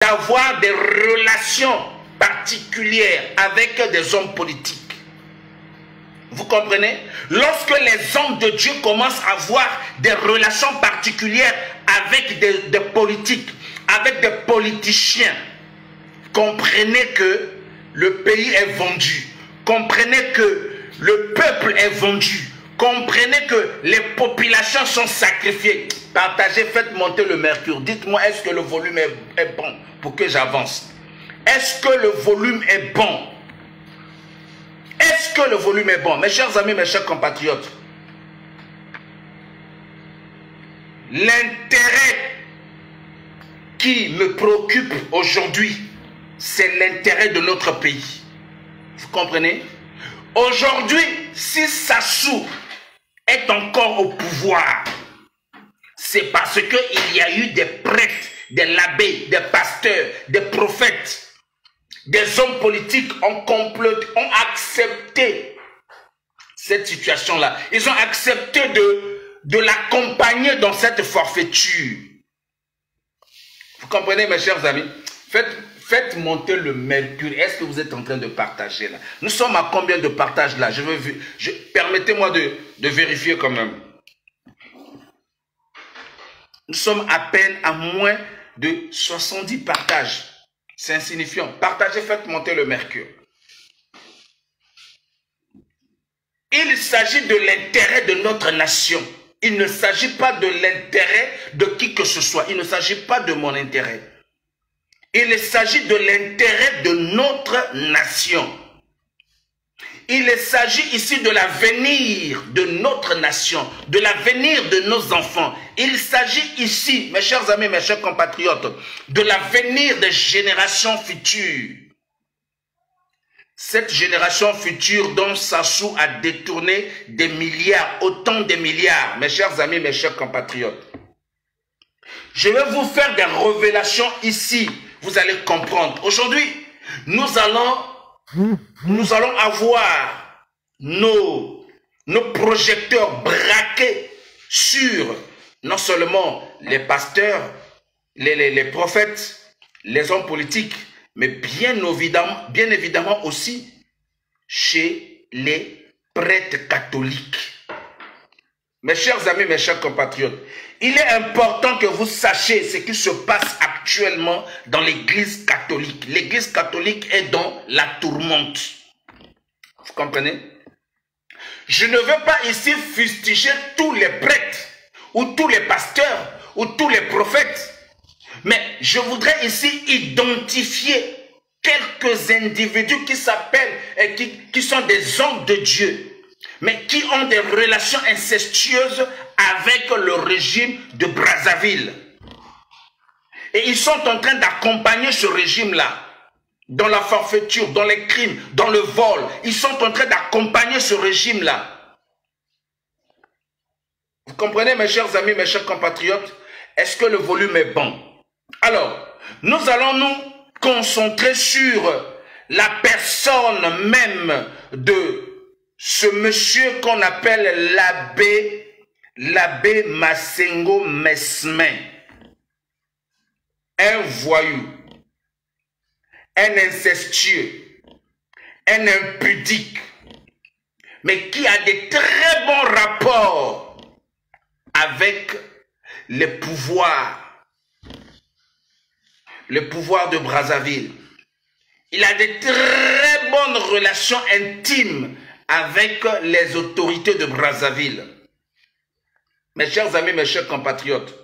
d'avoir des relations particulières avec des hommes politiques. Vous comprenez? Lorsque les hommes de Dieu commencent à avoir des relations particulières avec des politiques, avec des politiciens, comprenez que le pays est vendu. Comprenez que le peuple est vendu. Comprenez que les populations sont sacrifiées. Partagez, faites monter le mercure. Dites-moi, est-ce que le volume est bon pour que j'avance? Est-ce que le volume est bon? Est-ce que le volume est bon? Mes chers amis, mes chers compatriotes, l'intérêt qui me préoccupe aujourd'hui, c'est l'intérêt de notre pays. Vous comprenez? Aujourd'hui, si Sassou est encore au pouvoir, c'est parce qu'il y a eu des prêtres, des labbés, des pasteurs, des prophètes, des hommes politiques ont accepté cette situation-là. Ils ont accepté de l'accompagner dans cette forfaiture. Vous comprenez, mes chers amis? Faites monter le mercure. Est-ce que vous êtes en train de partager là? Nous sommes à combien de partages là? Permettez-moi de vérifier quand même. Nous sommes à peine à moins de 70 partages. C'est insignifiant. Partagez, faites monter le mercure. Il s'agit de l'intérêt de notre nation. Il ne s'agit pas de l'intérêt de qui que ce soit. Il ne s'agit pas de mon intérêt. Il s'agit de l'intérêt de notre nation. Il s'agit ici de l'avenir de notre nation, de l'avenir de nos enfants. Il s'agit ici, mes chers amis, mes chers compatriotes, de l'avenir des générations futures. Cette génération future dont Sassou a détourné des milliards, autant de milliards, mes chers amis, mes chers compatriotes. Je vais vous faire des révélations ici, vous allez comprendre. Aujourd'hui, nous allons avoir nos projecteurs braqués sur non seulement les pasteurs, les prophètes, les hommes politiques, mais bien évidemment aussi chez les prêtres catholiques. Mes chers amis, mes chers compatriotes, il est important que vous sachiez ce qui se passe actuellement dans l'église catholique. L'église catholique est dans la tourmente. Vous comprenez? Je ne veux pas ici fustiger tous les prêtres, ou tous les pasteurs, ou tous les prophètes. Mais je voudrais ici identifier quelques individus qui s'appellent et qui sont des hommes de Dieu, mais qui ont des relations incestueuses avec le régime de Brazzaville. Et ils sont en train d'accompagner ce régime-là dans la forfaiture, dans les crimes, dans le vol. Ils sont en train d'accompagner ce régime-là. Vous comprenez, mes chers amis, mes chers compatriotes? Est-ce que le volume est bon? Alors, nous allons nous concentrer sur la personne même de ce monsieur qu'on appelle l'abbé Massengo Mesmin. Un voyou, un incestueux, un impudique, mais qui a des très bons rapports avec les pouvoirs de Brazzaville. Il a des très bonnes relations intimes avec les autorités de Brazzaville. Mes chers amis, mes chers compatriotes,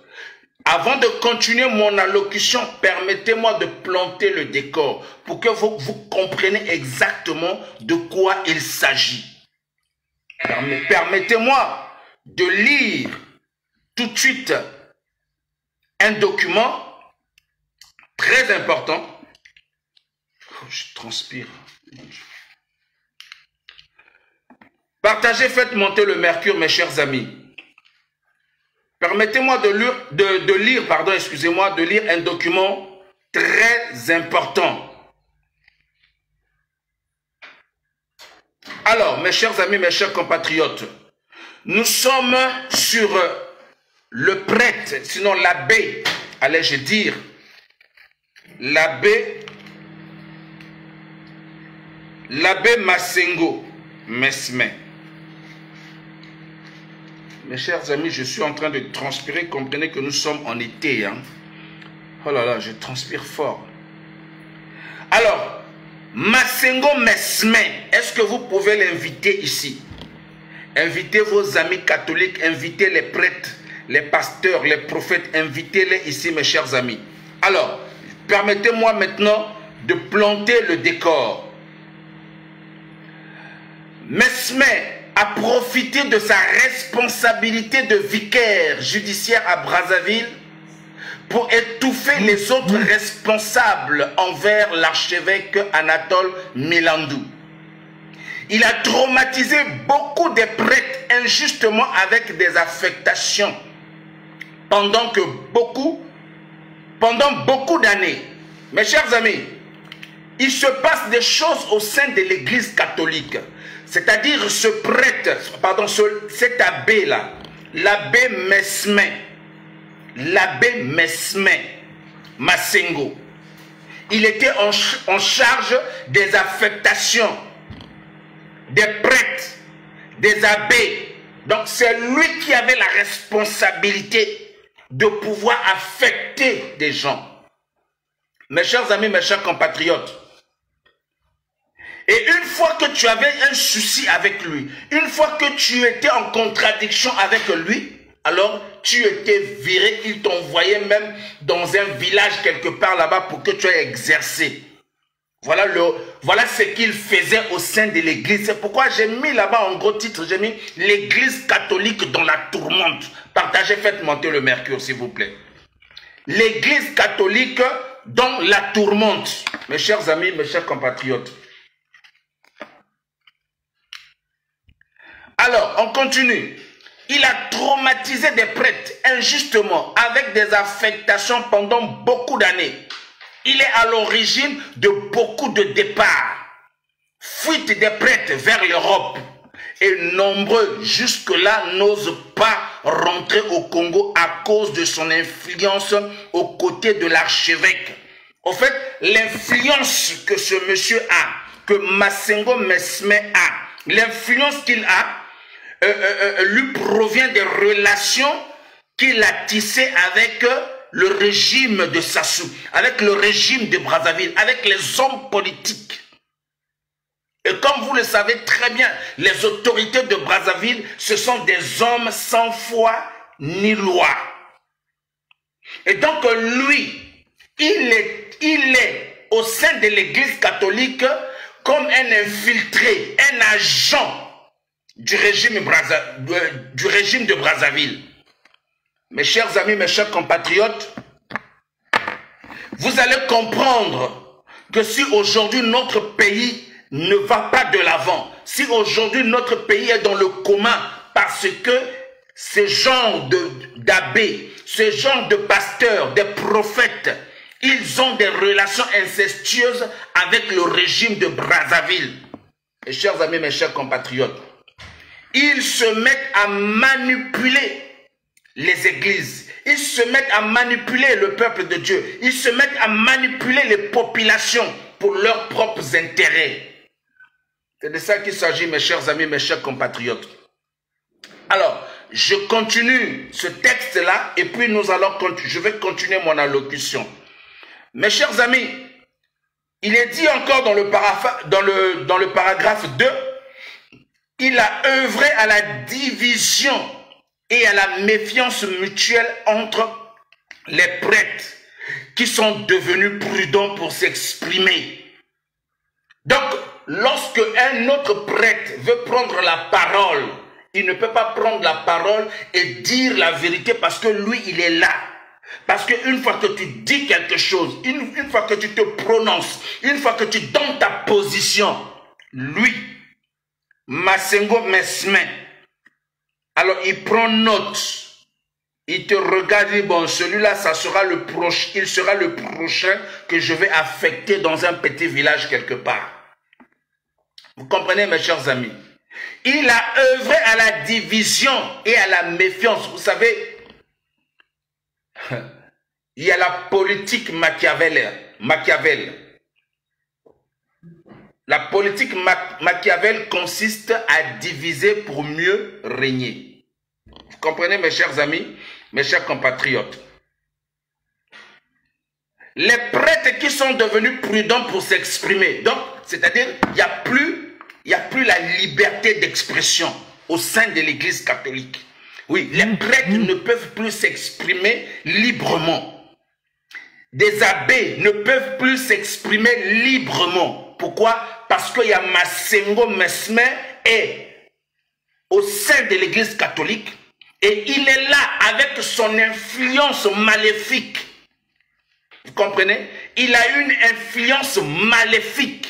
avant de continuer mon allocution, permettez-moi de planter le décor pour que vous compreniez exactement de quoi il s'agit. Permettez-moi de lire tout de suite un document très important. Oh, je transpire. Partagez, faites monter le mercure, mes chers amis. Permettez-moi de lire un document très important. Alors, mes chers amis, mes chers compatriotes, nous sommes sur le prêtre, sinon l'abbé, allais-je dire, l'abbé Masengo Mesme. Mes chers amis, je suis en train de transpirer. Comprenez que nous sommes en été. Hein? Oh là là, je transpire fort. Alors, Masengo Mesme, est-ce que vous pouvez l'inviter ici? Invitez vos amis catholiques, invitez les prêtres, les pasteurs, les prophètes, invitez-les ici, mes chers amis. Alors, permettez-moi maintenant de planter le décor. Mesme a profité de sa responsabilité de vicaire judiciaire à Brazzaville pour étouffer les autres responsables envers l'archevêque Anatole Milandou. Il a traumatisé beaucoup de prêtres injustement avec des affectations pendant beaucoup d'années. Mes chers amis, il se passe des choses au sein de l'église catholique. C'est-à-dire ce prêtre, pardon, cet abbé-là, l'abbé Mesme Masengo, il était en charge des affectations des prêtres, des abbés. Donc c'est lui qui avait la responsabilité de pouvoir affecter des gens. Mes chers amis, mes chers compatriotes, et une fois que tu avais un souci avec lui, une fois que tu étais en contradiction avec lui, alors tu étais viré, il t'envoyait même dans un village quelque part là-bas pour que tu aies exercé. Voilà ce qu'il faisait au sein de l'église. C'est pourquoi j'ai mis là-bas en gros titre, j'ai mis l'église catholique dans la tourmente. Partagez, faites monter le mercure s'il vous plaît. L'église catholique dans la tourmente. Mes chers amis, mes chers compatriotes. Alors, on continue. Il a traumatisé des prêtres injustement avec des affectations pendant beaucoup d'années. Il est à l'origine de beaucoup de départs, fuite des prêtres vers l'Europe. Et nombreux jusque-là n'osent pas rentrer au Congo à cause de son influence aux côtés de l'archevêque. En fait, l'influence que ce monsieur a, que Masengo Mesme a, l'influence qu'il a, lui provient des relations qu'il a tissées avec le régime de Sassou, avec le régime de Brazzaville, avec les hommes politiques. Et comme vous le savez très bien, les autorités de Brazzaville, ce sont des hommes sans foi ni loi. Et donc lui, il est au sein de l'église catholique comme un infiltré, un agent du régime de Brazzaville. Mes chers amis, mes chers compatriotes, vous allez comprendre que si aujourd'hui notre pays ne va pas de l'avant, si aujourd'hui notre pays est dans le coma parce que ce genre d'abbés, ce genre de pasteurs, des prophètes, ils ont des relations incestueuses avec le régime de Brazzaville. Mes chers amis, mes chers compatriotes, ils se mettent à manipuler les églises, ils se mettent à manipuler le peuple de Dieu, ils se mettent à manipuler les populations pour leurs propres intérêts. C'est de ça qu'il s'agit, mes chers amis, mes chers compatriotes. Alors, je continue ce texte-là et puis je vais continuer mon allocution. Mes chers amis, il est dit encore dans le paragraphe 2, il a œuvré à la division et à la méfiance mutuelle entre les prêtres qui sont devenus prudents pour s'exprimer. Donc, lorsque un autre prêtre veut prendre la parole, il ne peut pas prendre la parole et dire la vérité parce que lui, il est là. Parce qu'une fois que tu dis quelque chose, une fois que tu te prononces, une fois que tu donnes ta position, lui, Masengo Mesme, alors il prend note. Il te regarde et dit, bon, celui-là, ça sera le prochain, il sera le prochain que je vais affecter dans un petit village quelque part. Vous comprenez, mes chers amis? Il a œuvré à la division et à la méfiance. Vous savez, il y a la politique machiavélienne. Machiavel. La politique Machiavel consiste à diviser pour mieux régner. Vous comprenez, mes chers amis, mes chers compatriotes? Les prêtres qui sont devenus prudents pour s'exprimer, donc, c'est-à-dire, il n'y a plus la liberté d'expression au sein de l'Église catholique. Oui, les prêtres ne peuvent plus s'exprimer librement. Des abbés ne peuvent plus s'exprimer librement. Pourquoi? Parce qu'il y a Massengo Mesmer est au sein de l'Église catholique et il est là avec son influence maléfique. Vous comprenez? Il a une influence maléfique.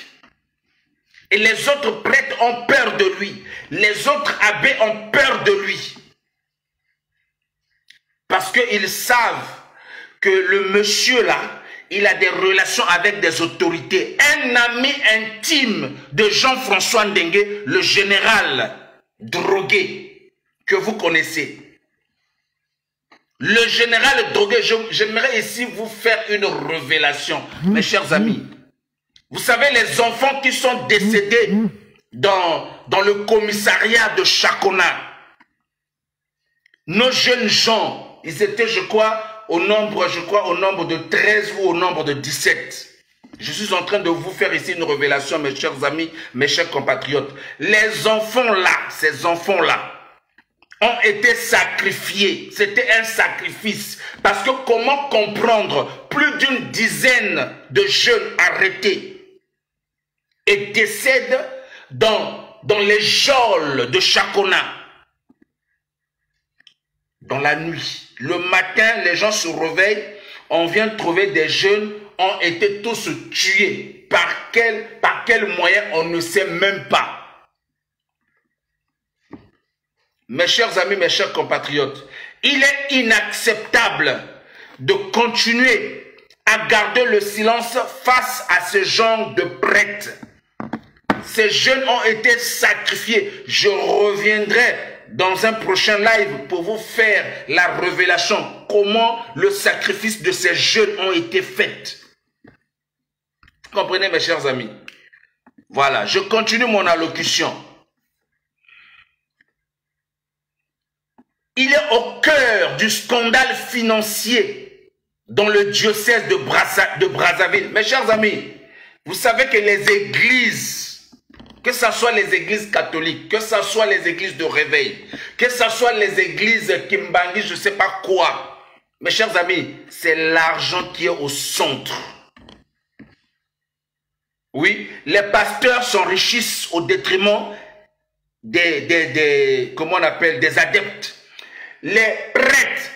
Et les autres prêtres ont peur de lui. Les autres abbés ont peur de lui. Parce qu'ils savent que le monsieur là, il a des relations avec des autorités. Un ami intime de Jean-François Ndengue, le général drogué, que vous connaissez. Le général drogué, j'aimerais ici vous faire une révélation, mes chers amis. Vous savez, les enfants qui sont décédés dans le commissariat de Chakona, nos jeunes gens, ils étaient, je crois, au nombre de 13 ou au nombre de 17. Je suis en train de vous faire ici une révélation, mes chers amis, mes chers compatriotes. Les enfants là, ces enfants-là, ont été sacrifiés. C'était un sacrifice. Parce que comment comprendre plus d'une dizaine de jeunes arrêtés et décèdent dans les geôles de Chakona, dans la nuit. Le matin, les gens se réveillent, on vient trouver des jeunes, ont été tous tués. Par quel moyen, on ne sait même pas. Mes chers amis, mes chers compatriotes, il est inacceptable de continuer à garder le silence face à ce genre de prêtres. Ces jeunes ont été sacrifiés. Je reviendrai dans un prochain live pour vous faire la révélation. Comment le sacrifice de ces jeunes ont été faits. Vous comprenez, mes chers amis? Voilà, je continue mon allocution. Il est au cœur du scandale financier dans le diocèse de Brazzaville. Mes chers amis, vous savez que les églises, que ce soit les églises catholiques, que ce soit les églises de réveil, que ce soit les églises Kimbangi, je ne sais pas quoi, mes chers amis, c'est l'argent qui est au centre. Oui, les pasteurs s'enrichissent au détriment comment on appelle, des adeptes. Les prêtres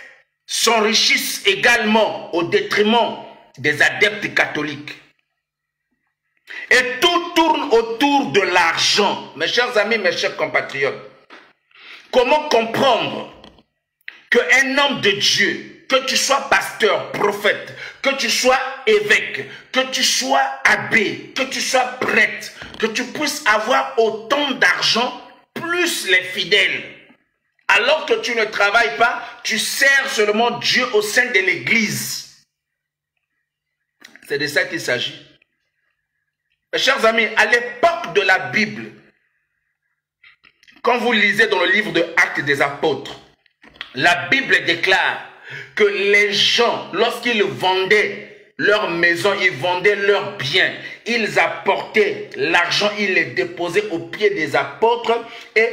s'enrichissent également au détriment des adeptes catholiques. Et tout tourne autour de l'argent. Mes chers amis, mes chers compatriotes, comment comprendre qu'un homme de Dieu, que tu sois pasteur, prophète, que tu sois évêque, que tu sois abbé, que tu sois prêtre, que tu puisses avoir autant d'argent, plus les fidèles, alors que tu ne travailles pas, tu sers seulement Dieu au sein de l'église. C'est de ça qu'il s'agit. Mes chers amis, à l'époque de la Bible, quand vous lisez dans le livre de Actes des Apôtres, la Bible déclare que les gens, lorsqu'ils vendaient leur maison, ils vendaient leurs biens, ils apportaient l'argent, ils les déposaient aux pieds des apôtres et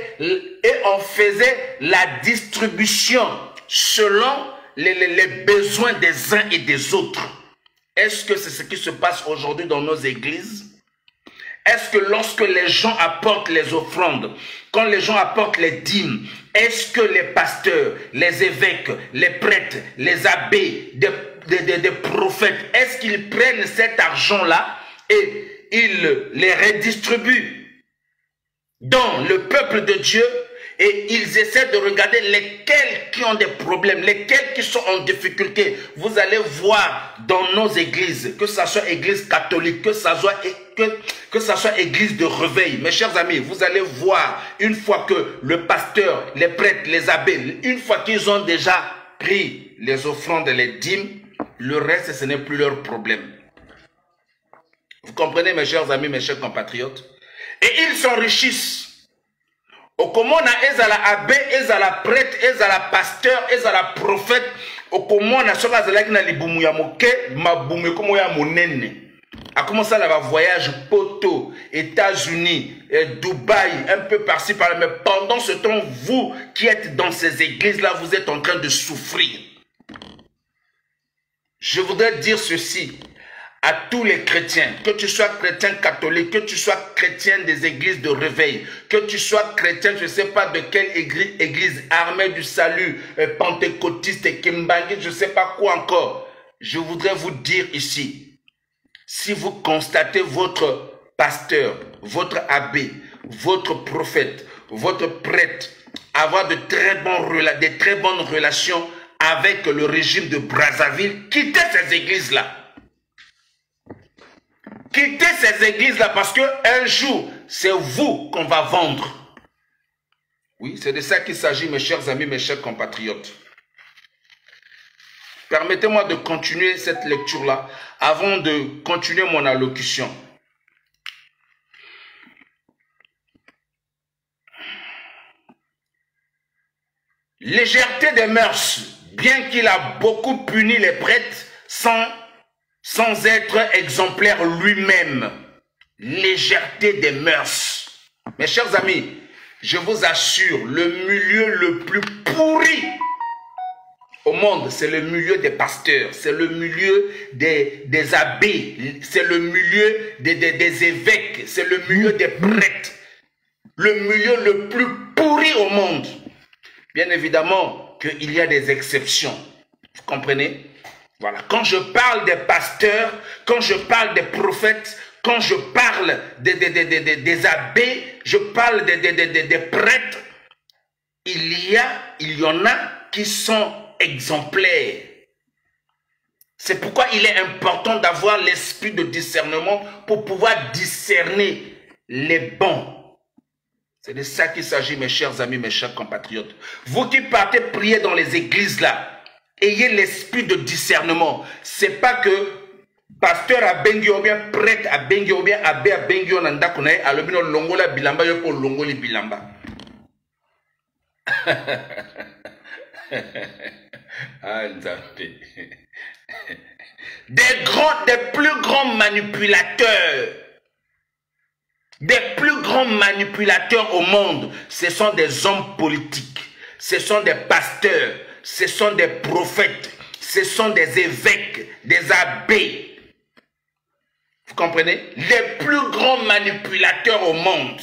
on faisait la distribution selon les besoins des uns et des autres. Est-ce que c'est ce qui se passe aujourd'hui dans nos églises? Est-ce que lorsque les gens apportent les offrandes, quand les gens apportent les dîmes, est-ce que les pasteurs, les évêques, les prêtres, les abbés, des prophètes, est-ce qu'ils prennent cet argent-là et ils les redistribuent dans le peuple de Dieu et ils essaient de regarder lesquels qui ont des problèmes, lesquels qui sont en difficulté. Vous allez voir dans nos églises, que ce soit église catholique, que ce soit église de réveil. Mes chers amis, vous allez voir, une fois que le pasteur, les prêtres, les abbés, une fois qu'ils ont déjà pris les offrandes et les dîmes, le reste, ce n'est plus leur problème. comprenez, mes chers amis, mes chers compatriotes? Et ils s'enrichissent. Au komona ezala abbé, ezala prêtre, ezala pasteur, ezala prophète. Au komona soka zalaki na libumu ya moke, mabumu komo ya monene. A commencé à avoir voyage Poto, États-Unis, Dubaï, un peu par-ci par-là. Mais pendant ce temps, vous qui êtes dans ces églises-là, vous êtes en train de souffrir. Je voudrais dire ceci à tous les chrétiens, que tu sois chrétien catholique, que tu sois chrétien des églises de réveil, que tu sois chrétien, je ne sais pas de quelle église, armée du salut, pentecôtiste, kimbangi, je ne sais pas quoi encore. Je voudrais vous dire ici, si vous constatez votre pasteur, votre abbé, votre prophète, votre prêtre avoir de très bonnes relations avec le régime de Brazzaville, quittez ces églises-là. Quittez ces églises-là parce qu'un jour, c'est vous qu'on va vendre. Oui, c'est de ça qu'il s'agit, mes chers amis, mes chers compatriotes. Permettez-moi de continuer cette lecture-là avant de continuer mon allocution. Légèreté des mœurs, bien qu'il a beaucoup puni les prêtres sans être exemplaire lui-même. Légèreté des mœurs. Mes chers amis, je vous assure, le milieu le plus pourri au monde, c'est le milieu des pasteurs, c'est le milieu des abbés, c'est le milieu des évêques, c'est le milieu des prêtres. Le milieu le plus pourri au monde. Bien évidemment qu'il y a des exceptions. Vous comprenez? Voilà. Quand je parle des pasteurs, quand je parle des prophètes, quand je parle des abbés, je parle des prêtres, il y en a qui sont exemplaires. C'est pourquoi il est important d'avoir l'esprit de discernement pour pouvoir discerner les bons. C'est de ça qu'il s'agit, mes chers amis, mes chers compatriotes. Vous qui partez prier dans les églises là, ayez l'esprit de discernement. C'est pas que pasteur a bengi ou bien prêtre a bengi ou bien abbé a bengi ou nanda kunae alobino longola bilamba yo po longoli bilamba. Des plus grands manipulateurs. Des plus grands manipulateurs au monde, ce sont des hommes politiques, ce sont des pasteurs, ce sont des prophètes, ce sont des évêques, des abbés. Vous comprenez? Les plus grands manipulateurs au monde.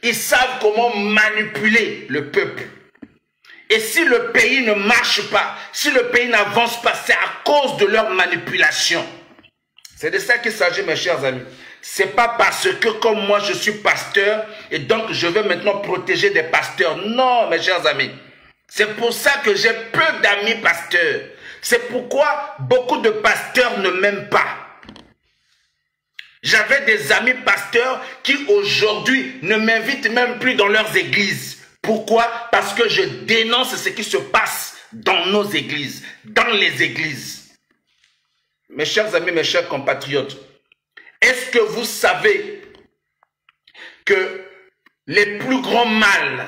Ils savent comment manipuler le peuple. Et si le pays ne marche pas, si le pays n'avance pas, c'est à cause de leur manipulation. C'est de ça qu'il s'agit, mes chers amis. C'est pas parce que comme moi je suis pasteur et donc je vais maintenant protéger des pasteurs. Non, mes chers amis. C'est pour ça que j'ai peu d'amis pasteurs. C'est pourquoi beaucoup de pasteurs ne m'aiment pas. J'avais des amis pasteurs qui aujourd'hui ne m'invitent même plus dans leurs églises. Pourquoi? Parce que je dénonce ce qui se passe dans nos églises, dans les églises. Mes chers amis, mes chers compatriotes, est-ce que vous savez que les plus grands mâles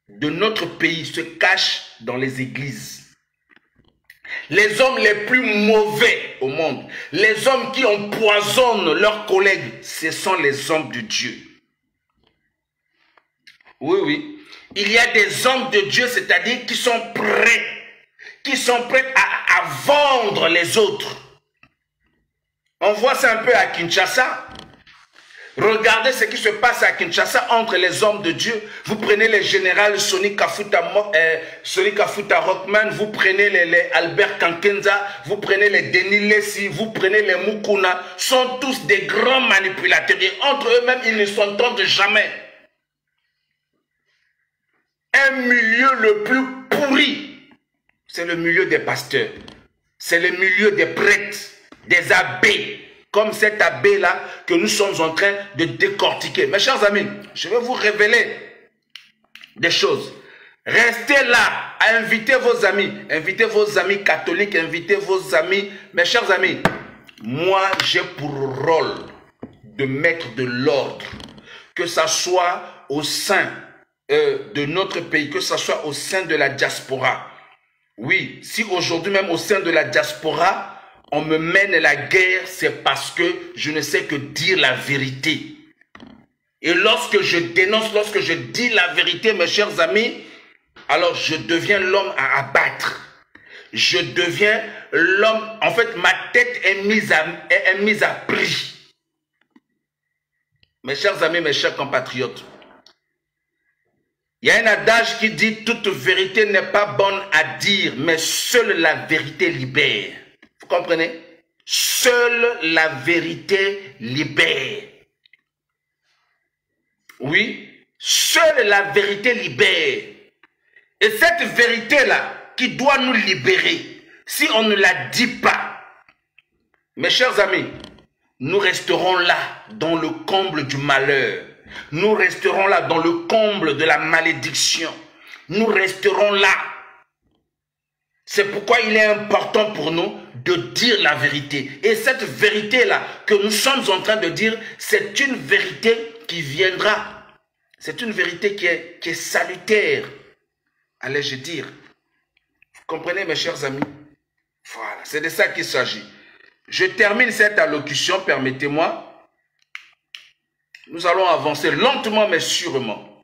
de notre pays se cachent dans les églises? Les hommes les plus mauvais au monde, les hommes qui empoisonnent leurs collègues, ce sont les hommes de Dieu. Oui, oui. Il y a des hommes de Dieu, c'est-à-dire qui sont prêts à vendre les autres. On voit ça un peu à Kinshasa. Regardez ce qui se passe à Kinshasa entre les hommes de Dieu. Vous prenez les généraux Sonny Kafuta Rockman, vous prenez les Albert Kankenza, vous prenez les Denis Lessi, vous prenez les Mukuna, sont tous des grands manipulateurs. Et entre eux-mêmes, ils ne s'entendent jamais. Un milieu le plus pourri, c'est le milieu des pasteurs. C'est le milieu des prêtres, des abbés. Comme cet abbé-là que nous sommes en train de décortiquer. Mes chers amis, je vais vous révéler des choses. Restez là, invitez vos amis catholiques, invitez vos amis. Mes chers amis, moi, j'ai pour rôle de mettre de l'ordre, que ça soit au sein de notre pays, que ça soit au sein de la diaspora. Oui, si aujourd'hui même au sein de la diaspora, on me mène la guerre, c'est parce que je ne sais que dire la vérité. Et lorsque je dénonce, lorsque je dis la vérité, mes chers amis, alors je deviens l'homme à abattre. Je deviens l'homme, en fait, ma tête est mise à prix. Mes chers amis, mes chers compatriotes, il y a un adage qui dit « Toute vérité n'est pas bonne à dire, mais seule la vérité libère. » Vous comprenez? Seule la vérité libère. Oui, seule la vérité libère. Et cette vérité-là, qui doit nous libérer, si on ne la dit pas, mes chers amis, nous resterons là dans le comble du malheur. Nous resterons là dans le comble de la malédiction. Nous resterons là. C'est pourquoi il est important pour nous de dire la vérité. Et cette vérité-là que nous sommes en train de dire, c'est une vérité qui viendra. C'est une vérité qui est salutaire. Allais-je dire. Vous comprenez, mes chers amis? Voilà, c'est de ça qu'il s'agit. Je termine cette allocution, permettez-moi. Nous allons avancer lentement mais sûrement.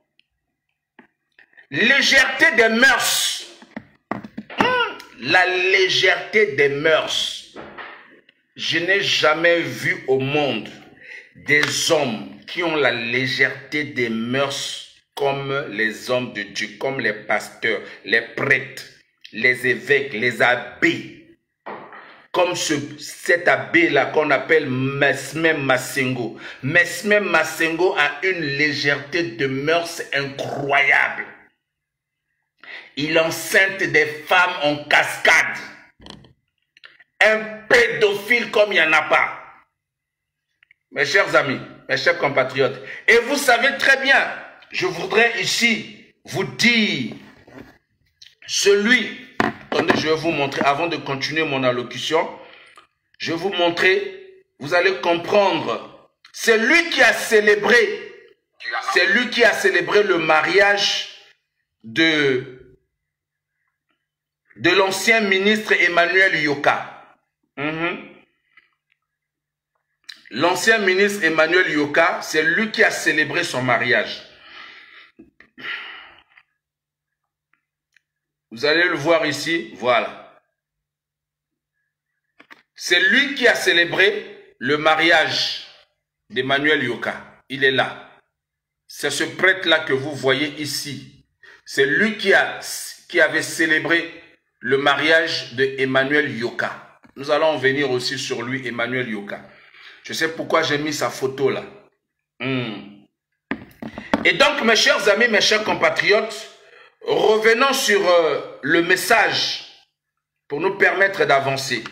Légèreté des mœurs. La légèreté des mœurs. Je n'ai jamais vu au monde des hommes qui ont la légèreté des mœurs comme les hommes de Dieu, comme les pasteurs, les prêtres, les évêques, les abbés. Comme cet abbé-là qu'on appelle Mesme Masengo. Mesme Masengo a une légèreté de mœurs incroyable. Il enceinte des femmes en cascade. Un pédophile comme il n'y en a pas. Mes chers amis, mes chers compatriotes. Et vous savez très bien, je voudrais ici vous dire, celui... Attendez, je vais vous montrer, avant de continuer mon allocution, je vais vous montrer, vous allez comprendre. C'est lui qui a célébré le mariage de l'ancien ministre Emmanuel Yoka. L'ancien ministre Emmanuel Yoka, c'est lui qui a célébré son mariage. Vous allez le voir ici, voilà. C'est lui qui a célébré le mariage d'Emmanuel Yoka. Il est là. C'est ce prêtre-là que vous voyez ici. C'est lui qui avait célébré le mariage d'Emmanuel Yoka. Nous allons venir aussi sur lui, Emmanuel Yoka. Je sais pourquoi j'ai mis sa photo là. Et donc, mes chers amis, mes chers compatriotes, revenons sur le message pour nous permettre d'avancer.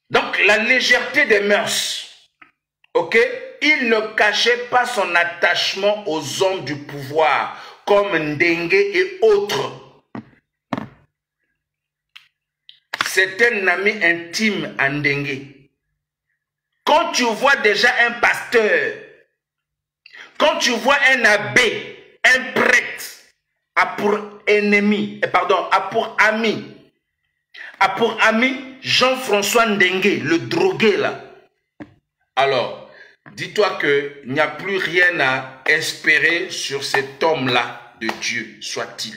Donc, la légèreté des mœurs, ok? Il ne cachait pas son attachement aux hommes du pouvoir, comme Ndengue et autres. C'est un ami intime à Ndengue. Quand tu vois déjà un pasteur, quand tu vois un abbé, un prêtre, a pour ennemi, a pour ami Jean-François Ndengue, le drogué là. Alors, dis-toi qu'il n'y a plus rien à espérer sur cet homme-là de Dieu, soit-il.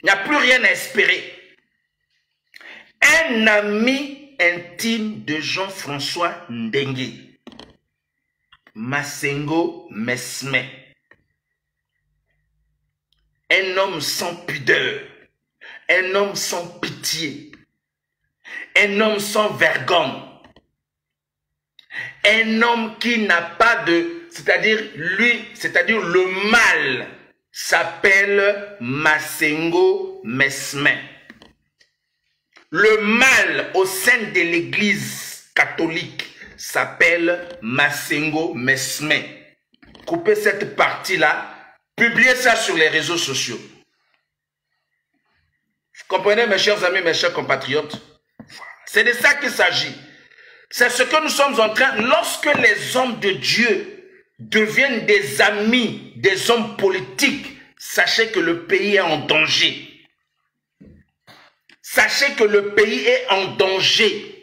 Il n'y a plus rien à espérer. Un ami intime de Jean-François Ndengue. Masengo Mesme. Un homme sans pudeur. Un homme sans pitié. Un homme sans vergogne. Un homme qui n'a pas de... C'est-à-dire le mal s'appelle Masengo Mesme. Le mal au sein de l'église catholique s'appelle Masengo Mesme. Coupez cette partie-là, publiez ça sur les réseaux sociaux. Vous Comprenez, mes chers amis, mes chers compatriotes? C'est de ça qu'il s'agit. C'est ce que nous sommes en train, lorsque les hommes de Dieu deviennent des amis des hommes politiques, sachez que le pays est en danger. Sachez que le pays est en danger.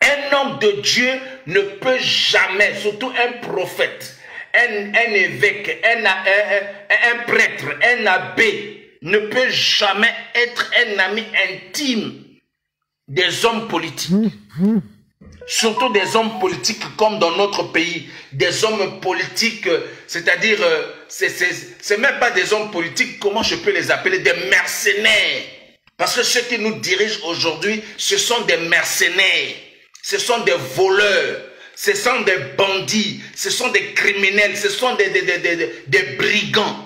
Un homme de Dieu ne peut jamais, surtout un prophète, un évêque, un prêtre, un abbé, ne peut jamais être un ami intime des hommes politiques. Surtout des hommes politiques comme dans notre pays. Des hommes politiques, c'est-à-dire, c'est même pas des hommes politiques, comment je peux les appeler? Des mercenaires. Parce que ceux qui nous dirigent aujourd'hui, ce sont des mercenaires. Ce sont des voleurs. Ce sont des bandits. Ce sont des criminels. Ce sont des brigands.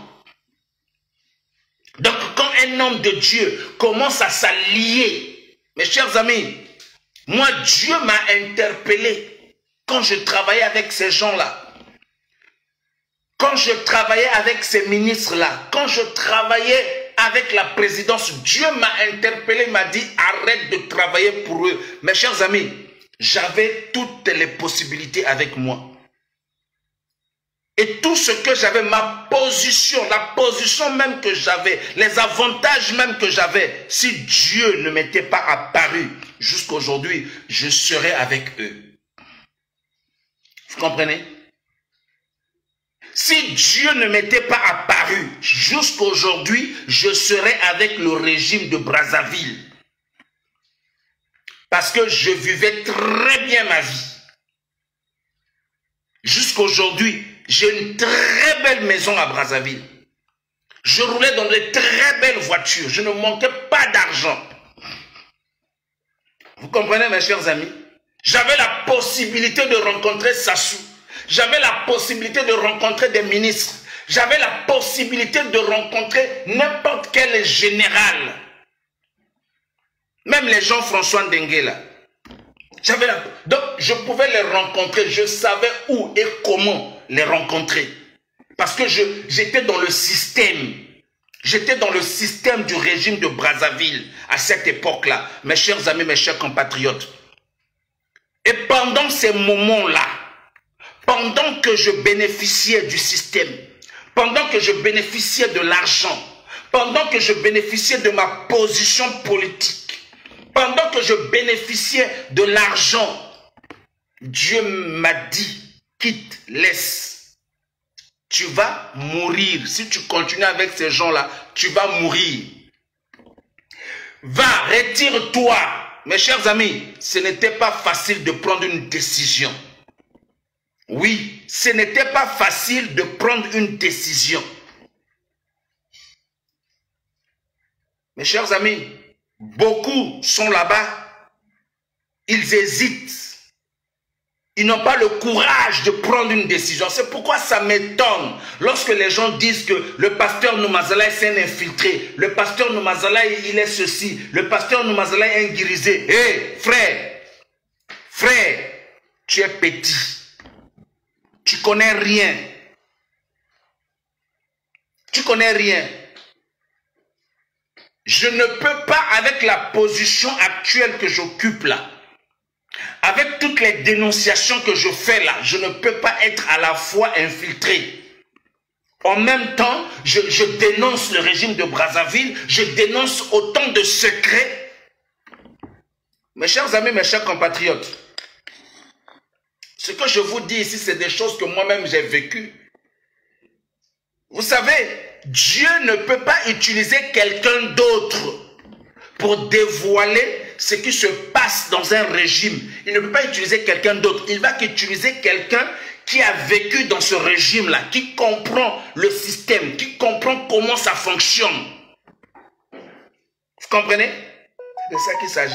Donc, quand un homme de Dieu commence à s'allier, mes chers amis, moi, Dieu m'a interpellé quand je travaillais avec ces gens-là. Quand je travaillais avec ces ministres-là, quand je travaillais avec la présidence, Dieu m'a interpellé, m'a dit, arrête de travailler pour eux. Mes chers amis, j'avais toutes les possibilités avec moi. Et tout ce que j'avais, ma position, la position même que j'avais, les avantages même que j'avais, si Dieu ne m'était pas apparu jusqu'à aujourd'hui, je serais avec eux. Vous comprenez? Si Dieu ne m'était pas apparu jusqu'à aujourd'hui, je serais avec le régime de Brazzaville. Parce que je vivais très bien ma vie. Jusqu'à aujourd'hui, j'ai une très belle maison à Brazzaville. Je roulais dans de très belles voitures. Je ne manquais pas d'argent. Vous comprenez, mes chers amis? J'avais la possibilité de rencontrer Sassou. J'avais la possibilité de rencontrer des ministres. J'avais la possibilité de rencontrer n'importe quel général. Même les Jean-François Ndengue là. Donc, je pouvais les rencontrer. Je savais où et comment les rencontrer. Parce que j'étais dans le système. J'étais dans le système du régime de Brazzaville à cette époque-là. Mes chers amis, mes chers compatriotes. Et pendant ces moments-là, pendant que je bénéficiais du système, pendant que je bénéficiais de l'argent, pendant que je bénéficiais de ma position politique, pendant que je bénéficiais de l'argent, Dieu m'a dit, quitte, laisse. Tu vas mourir. Si tu continues avec ces gens-là, tu vas mourir. Va, retire-toi. Mes chers amis, ce n'était pas facile de prendre une décision. Oui, ce n'était pas facile de prendre une décision. Mes chers amis, beaucoup sont là-bas, ils hésitent. Ils n'ont pas le courage de prendre une décision. C'est pourquoi ça m'étonne lorsque les gens disent que le pasteur Noumazala est un infiltré. Le pasteur Noumazala, il est ceci. Le pasteur Noumazala est un guérisé. Hé, frère, tu es petit. Tu connais rien. Tu connais rien. Je ne peux pas, avec la position actuelle que j'occupe là, avec toutes les dénonciations que je fais là, je ne peux pas être à la fois infiltré. En même temps, je dénonce le régime de Brazzaville, je dénonce autant de secrets. Mes chers amis, mes chers compatriotes, ce que je vous dis ici, c'est des choses que moi-même j'ai vécues. Vous savez, Dieu ne peut pas utiliser quelqu'un d'autre pour dévoiler ce qui se passe dans un régime. Il ne peut pas utiliser quelqu'un d'autre. Il va qu'utiliser quelqu'un qui a vécu dans ce régime-là, qui comprend le système, qui comprend comment ça fonctionne. Vous comprenez? C'est de ça qu'il s'agit.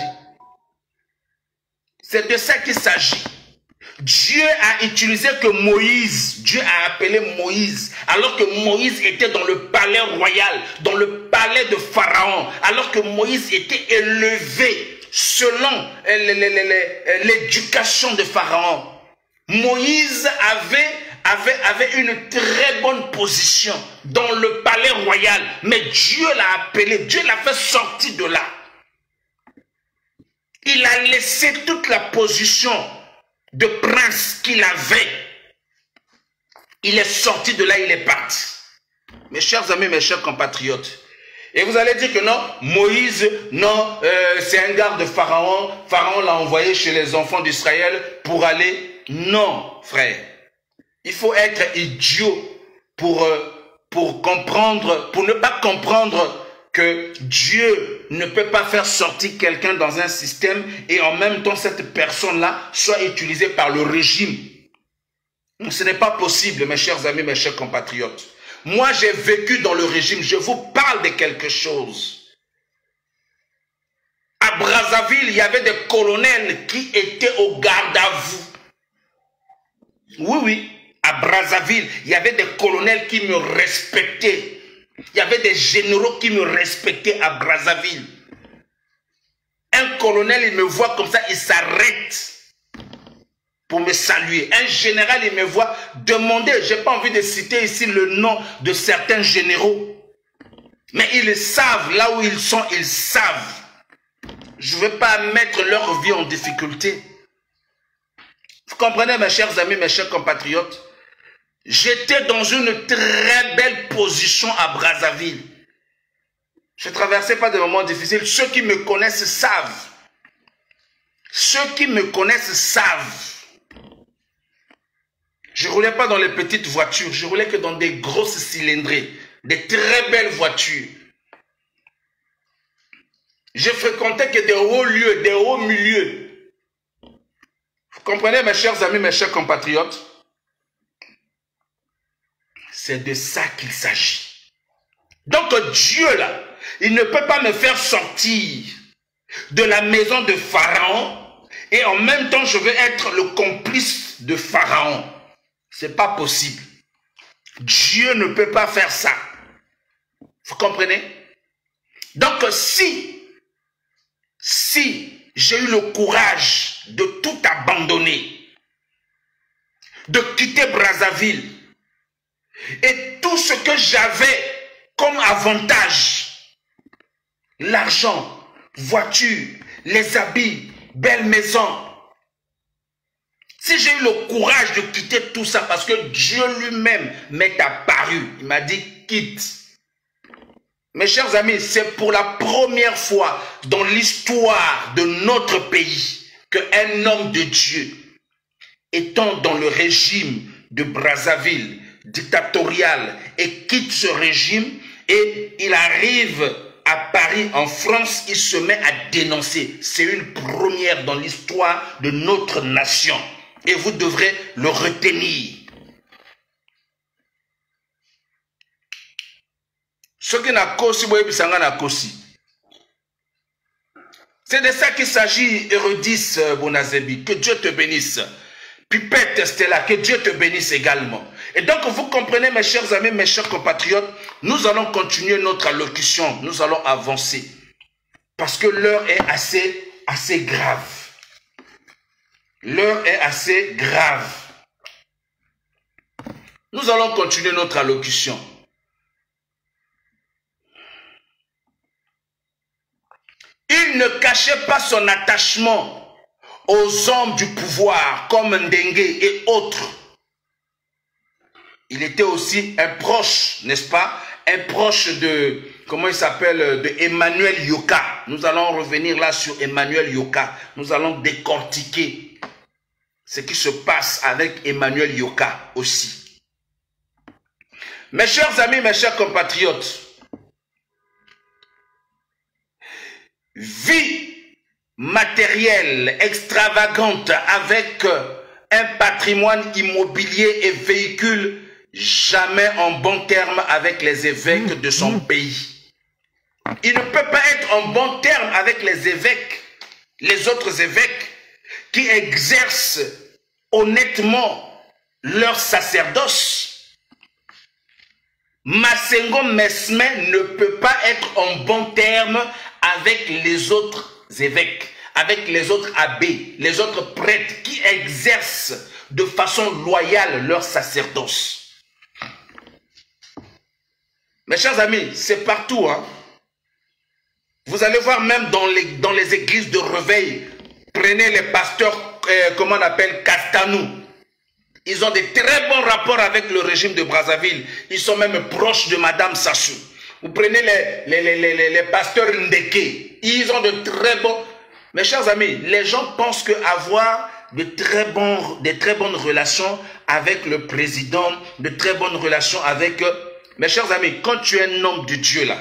C'est de ça qu'il s'agit. Dieu a utilisé que Moïse, Dieu a appelé Moïse, alors que Moïse était dans le palais royal, dans le palais de Pharaon, alors que Moïse était élevé selon l'éducation de Pharaon. Moïse avait avait une très bonne position dans le palais royal. Mais Dieu l'a appelé, Dieu l'a fait sortir de là. Il a laissé toute la position de prince qu'il avait. Il est sorti de là, il est parti. Mes chers amis, mes chers compatriotes. Et vous allez dire que non, Moïse, non, c'est un garde de Pharaon. Pharaon l'a envoyé chez les enfants d'Israël pour aller. Non, frère. Il faut être idiot pour comprendre, pour ne pas comprendre que Dieu ne peut pas faire sortir quelqu'un dans un système et en même temps cette personne-là soit utilisée par le régime. Ce n'est pas possible, mes chers amis, mes chers compatriotes. Moi, j'ai vécu dans le régime. Je vous parle de quelque chose. À Brazzaville, il y avait des colonels qui étaient au garde à vous. Oui, oui. À Brazzaville, il y avait des colonels qui me respectaient. Il y avait des généraux qui me respectaient à Brazzaville. Un colonel, il me voit comme ça, il s'arrête pour me saluer. Un général, il me voit demander, je n'ai pas envie de citer ici le nom de certains généraux. Mais ils savent, là où ils sont, ils savent. Je ne veux pas mettre leur vie en difficulté. Vous comprenez, mes chers amis, mes chers compatriotes? J'étais dans une très belle position à Brazzaville. Je ne traversais pas de moments difficiles. Ceux qui me connaissent savent. Ceux qui me connaissent savent. Je ne roulais pas dans les petites voitures. Je roulais que dans des grosses cylindrées. Des très belles voitures. Je fréquentais que des hauts lieux, des hauts milieux. Vous comprenez, mes chers amis, mes chers compatriotes? C'est de ça qu'il s'agit. Donc Dieu, là, il ne peut pas me faire sortir de la maison de Pharaon et en même temps, je veux être le complice de Pharaon. C'est pas possible. Dieu ne peut pas faire ça. Vous comprenez? Donc si j'ai eu le courage de tout abandonner, de quitter Brazzaville, et tout ce que j'avais comme avantage, l'argent, voiture, les habits, belle maison. Si j'ai eu le courage de quitter tout ça parce que Dieu lui-même m'est apparu, il m'a dit quitte. Mes chers amis, c'est pour la première fois dans l'histoire de notre pays qu'un homme de Dieu, étant dans le régime de Brazzaville, dictatorial, et quitte ce régime et il arrive à Paris, en France, il se met à dénoncer. C'est une première dans l'histoire de notre nation et vous devrez le retenir. Ce qui n'a qu'aussi, c'est de ça qu'il s'agit, Eurydice Bonazebi. Que Dieu te bénisse. Pipette Stella, que Dieu te bénisse également. Et donc, vous comprenez, mes chers amis, mes chers compatriotes, nous allons continuer notre allocution, nous allons avancer. Parce que l'heure est assez grave. L'heure est assez grave. Nous allons continuer notre allocution. Il ne cachait pas son attachement aux hommes du pouvoir comme Ndengue et autres. Il était aussi un proche, n'est-ce pas? Un proche de, comment il s'appelle, de Emmanuel Yoka. Nous allons revenir là sur Emmanuel Yoka. Nous allons décortiquer ce qui se passe avec Emmanuel Yoka aussi. Mes chers amis, mes chers compatriotes, vie matérielle extravagante avec un patrimoine immobilier et véhicule jamais en bon terme avec les évêques de son pays. Il ne peut pas être en bon terme avec les évêques, les autres évêques qui exercent honnêtement leur sacerdoce. Massengo Mesme ne peut pas être en bon terme avec les autres évêques, avec les autres abbés, les autres prêtres qui exercent de façon loyale leur sacerdoce. Mes chers amis, c'est partout. Hein. Vous allez voir même dans les églises de réveil, prenez les pasteurs, comment on appelle, Castanou. Ils ont de très bons rapports avec le régime de Brazzaville. Ils sont même proches de Madame Sassou. Vous prenez les pasteurs Ndeke. Ils ont de très bons... Mes chers amis, les gens pensent qu'avoir de très bonnes relations avec le président, de très bonnes relations avec... Mes chers amis, quand tu es un homme de Dieu là,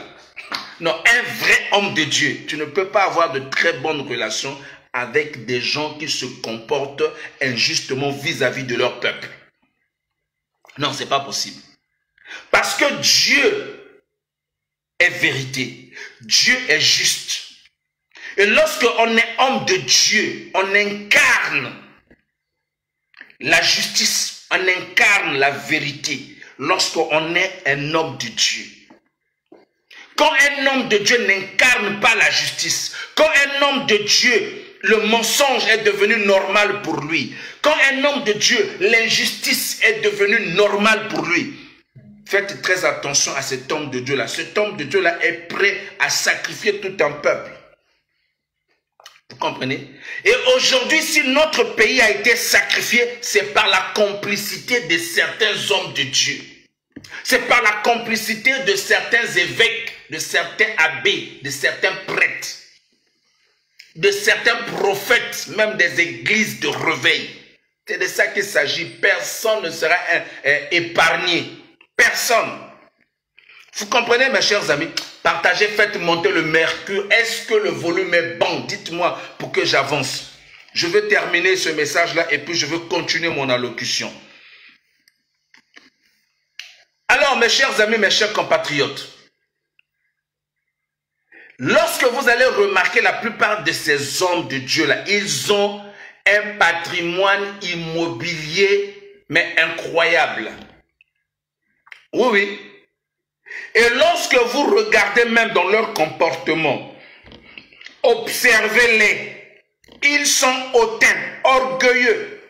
non, un vrai homme de Dieu, tu ne peux pas avoir de très bonnes relations avec des gens qui se comportent injustement vis-à-vis de leur peuple. Non, ce n'est pas possible. Parce que Dieu est vérité. Dieu est juste. Et lorsqu'on est homme de Dieu, on incarne la justice, on incarne la vérité. Lorsqu'on est un homme de Dieu. Quand un homme de Dieu n'incarne pas la justice, quand un homme de Dieu, le mensonge est devenu normal pour lui, quand un homme de Dieu, l'injustice est devenue normale pour lui, faites très attention à cet homme de Dieu-là. Cet homme de Dieu-là est prêt à sacrifier tout un peuple. Vous comprenez? Et aujourd'hui, si notre pays a été sacrifié, c'est par la complicité de certains hommes de Dieu. C'est par la complicité de certains évêques, de certains abbés, de certains prêtres, de certains prophètes, même des églises de réveil. C'est de ça qu'il s'agit. Personne ne sera épargné. Personne. Vous comprenez, mes chers amis? Partagez, faites monter le mercure. Est-ce que le volume est bon? Dites-moi pour que j'avance. Je vais terminer ce message-là et puis je vais continuer mon allocution. Alors, mes chers amis, mes chers compatriotes, lorsque vous allez remarquer la plupart de ces hommes de Dieu-là, ils ont un patrimoine immobilier, mais incroyable. Oui, oui. Et lorsque vous regardez même dans leur comportement, observez-les. Ils sont hautains, orgueilleux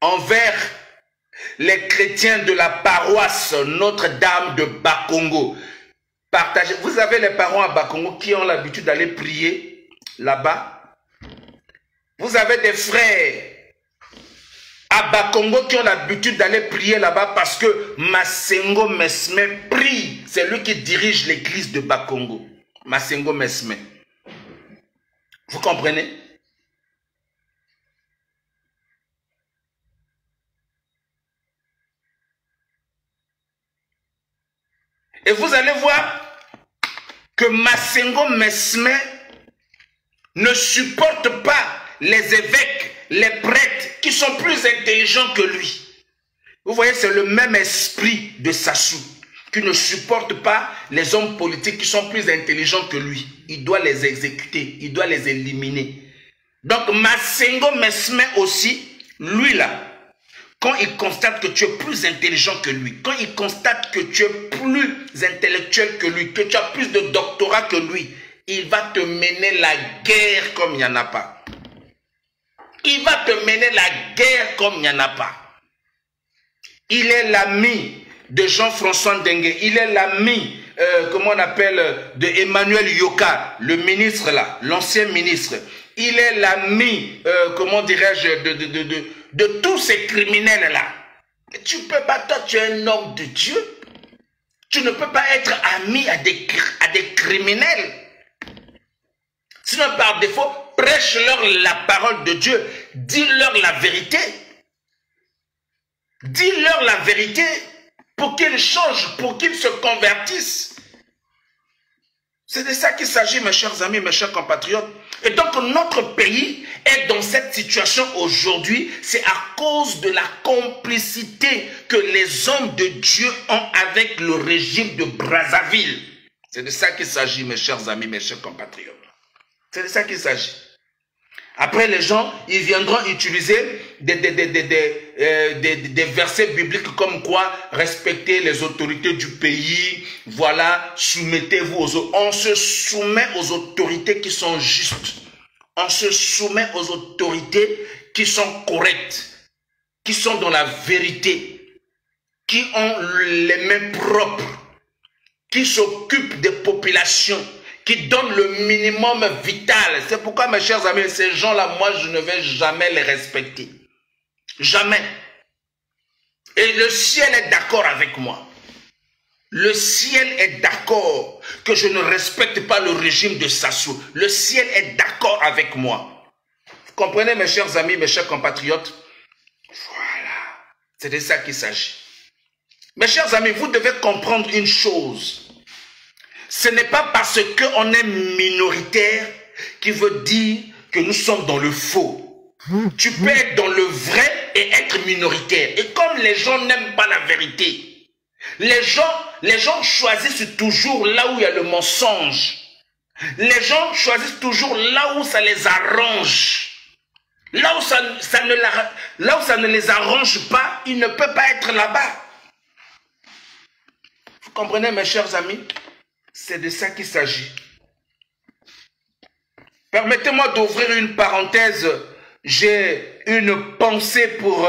envers les chrétiens de la paroisse Notre-Dame de Bakongo. Partagez. Vous avez les parents à Bakongo qui ont l'habitude d'aller prier là-bas. Vous avez des frères à Bakongo qui ont l'habitude d'aller prier là-bas parce que Masengo Mesme prie. C'est lui qui dirige l'église de Bakongo. Masengo Mesme. Vous comprenez? Et vous allez voir que Masengo Mesme ne supporte pas les évêques, les prêtres qui sont plus intelligents que lui. Vous voyez, c'est le même esprit de Sassou qui ne supporte pas les hommes politiques qui sont plus intelligents que lui. Il doit les exécuter, il doit les éliminer. Donc Masengo Mesme aussi, lui là, quand il constate que tu es plus intelligent que lui, quand il constate que tu es plus intellectuel que lui, que tu as plus de doctorat que lui, il va te mener la guerre comme il n'y en a pas. Il va te mener la guerre comme il n'y en a pas. Il est l'ami de Jean-François Ndengue. Il est l'ami, comment on appelle, de Emmanuel Yoka, le ministre là, l'ancien ministre. Il est l'ami, comment dirais-je, de tous ces criminels là. Tu peux pas, toi tu es un homme de Dieu. Tu ne peux pas être ami à des criminels. Sinon par défaut, prêche-leur la parole de Dieu. Dis-leur la vérité. Dis-leur la vérité pour qu'ils changent, pour qu'ils se convertissent. C'est de ça qu'il s'agit, mes chers amis, mes chers compatriotes. Et donc notre pays est dans cette situation aujourd'hui, c'est à cause de la complicité que les hommes de Dieu ont avec le régime de Brazzaville. C'est de ça qu'il s'agit, mes chers amis, mes chers compatriotes. C'est de ça qu'il s'agit. Après, les gens, ils viendront utiliser des versets bibliques comme quoi respectez les autorités du pays, voilà, soumettez-vous aux autres. On se soumet aux autorités qui sont justes. On se soumet aux autorités qui sont corrects, qui sont dans la vérité, qui ont les mains propres, qui s'occupent des populations, qui donnent le minimum vital. C'est pourquoi, mes chers amis, ces gens-là, moi, je ne vais jamais les respecter. Jamais. Et le ciel est d'accord avec moi. Le ciel est d'accord que je ne respecte pas le régime de Sassou. Le ciel est d'accord avec moi. Vous comprenez, mes chers amis, mes chers compatriotes? Voilà. C'est de ça qu'il s'agit. Mes chers amis, vous devez comprendre une chose. Ce n'est pas parce qu'on est minoritaire qui veut dire que nous sommes dans le faux. Tu peux être dans le vrai et être minoritaire. Et comme les gens n'aiment pas la vérité, les gens choisissent toujours là où il y a le mensonge. Les gens choisissent toujours là où ça les arrange. Là où ça ne les arrange pas, ils ne peuvent pas être là-bas. Vous comprenez, mes chers amis? C'est de ça qu'il s'agit. Permettez-moi d'ouvrir une parenthèse. J'ai une pensée pour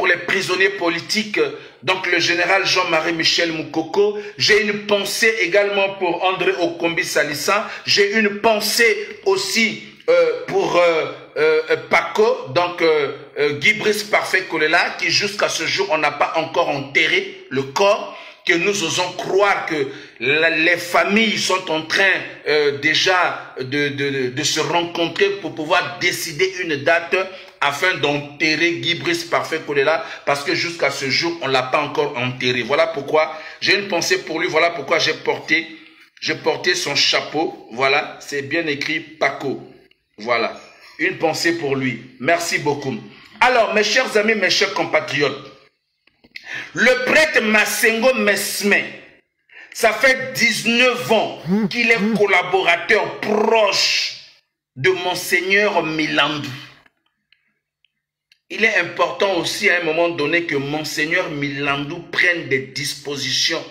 les prisonniers politiques, donc le général Jean-Marie Michel Moukoko. J'ai une pensée également pour André Okombi Salissa. J'ai une pensée aussi pour Paco, donc Guy Brice Parfait Kolela, qui jusqu'à ce jour, on n'a pas encore enterré le corps, que nous osons croire que les familles sont en train déjà de se rencontrer pour pouvoir décider une date afin d'enterrer Guy Brice Parfait Kolela, parce que jusqu'à ce jour, on ne l'a pas encore enterré. Voilà pourquoi j'ai une pensée pour lui, voilà pourquoi j'ai porté son chapeau. Voilà, c'est bien écrit Paco. Voilà, une pensée pour lui. Merci beaucoup. Alors, mes chers amis, mes chers compatriotes, le prêtre Masengo Mesme, ça fait 19 ans qu'il est collaborateur proche de Monseigneur Milandou. Il est important aussi à un moment donné que Monseigneur Milandou prenne des dispositions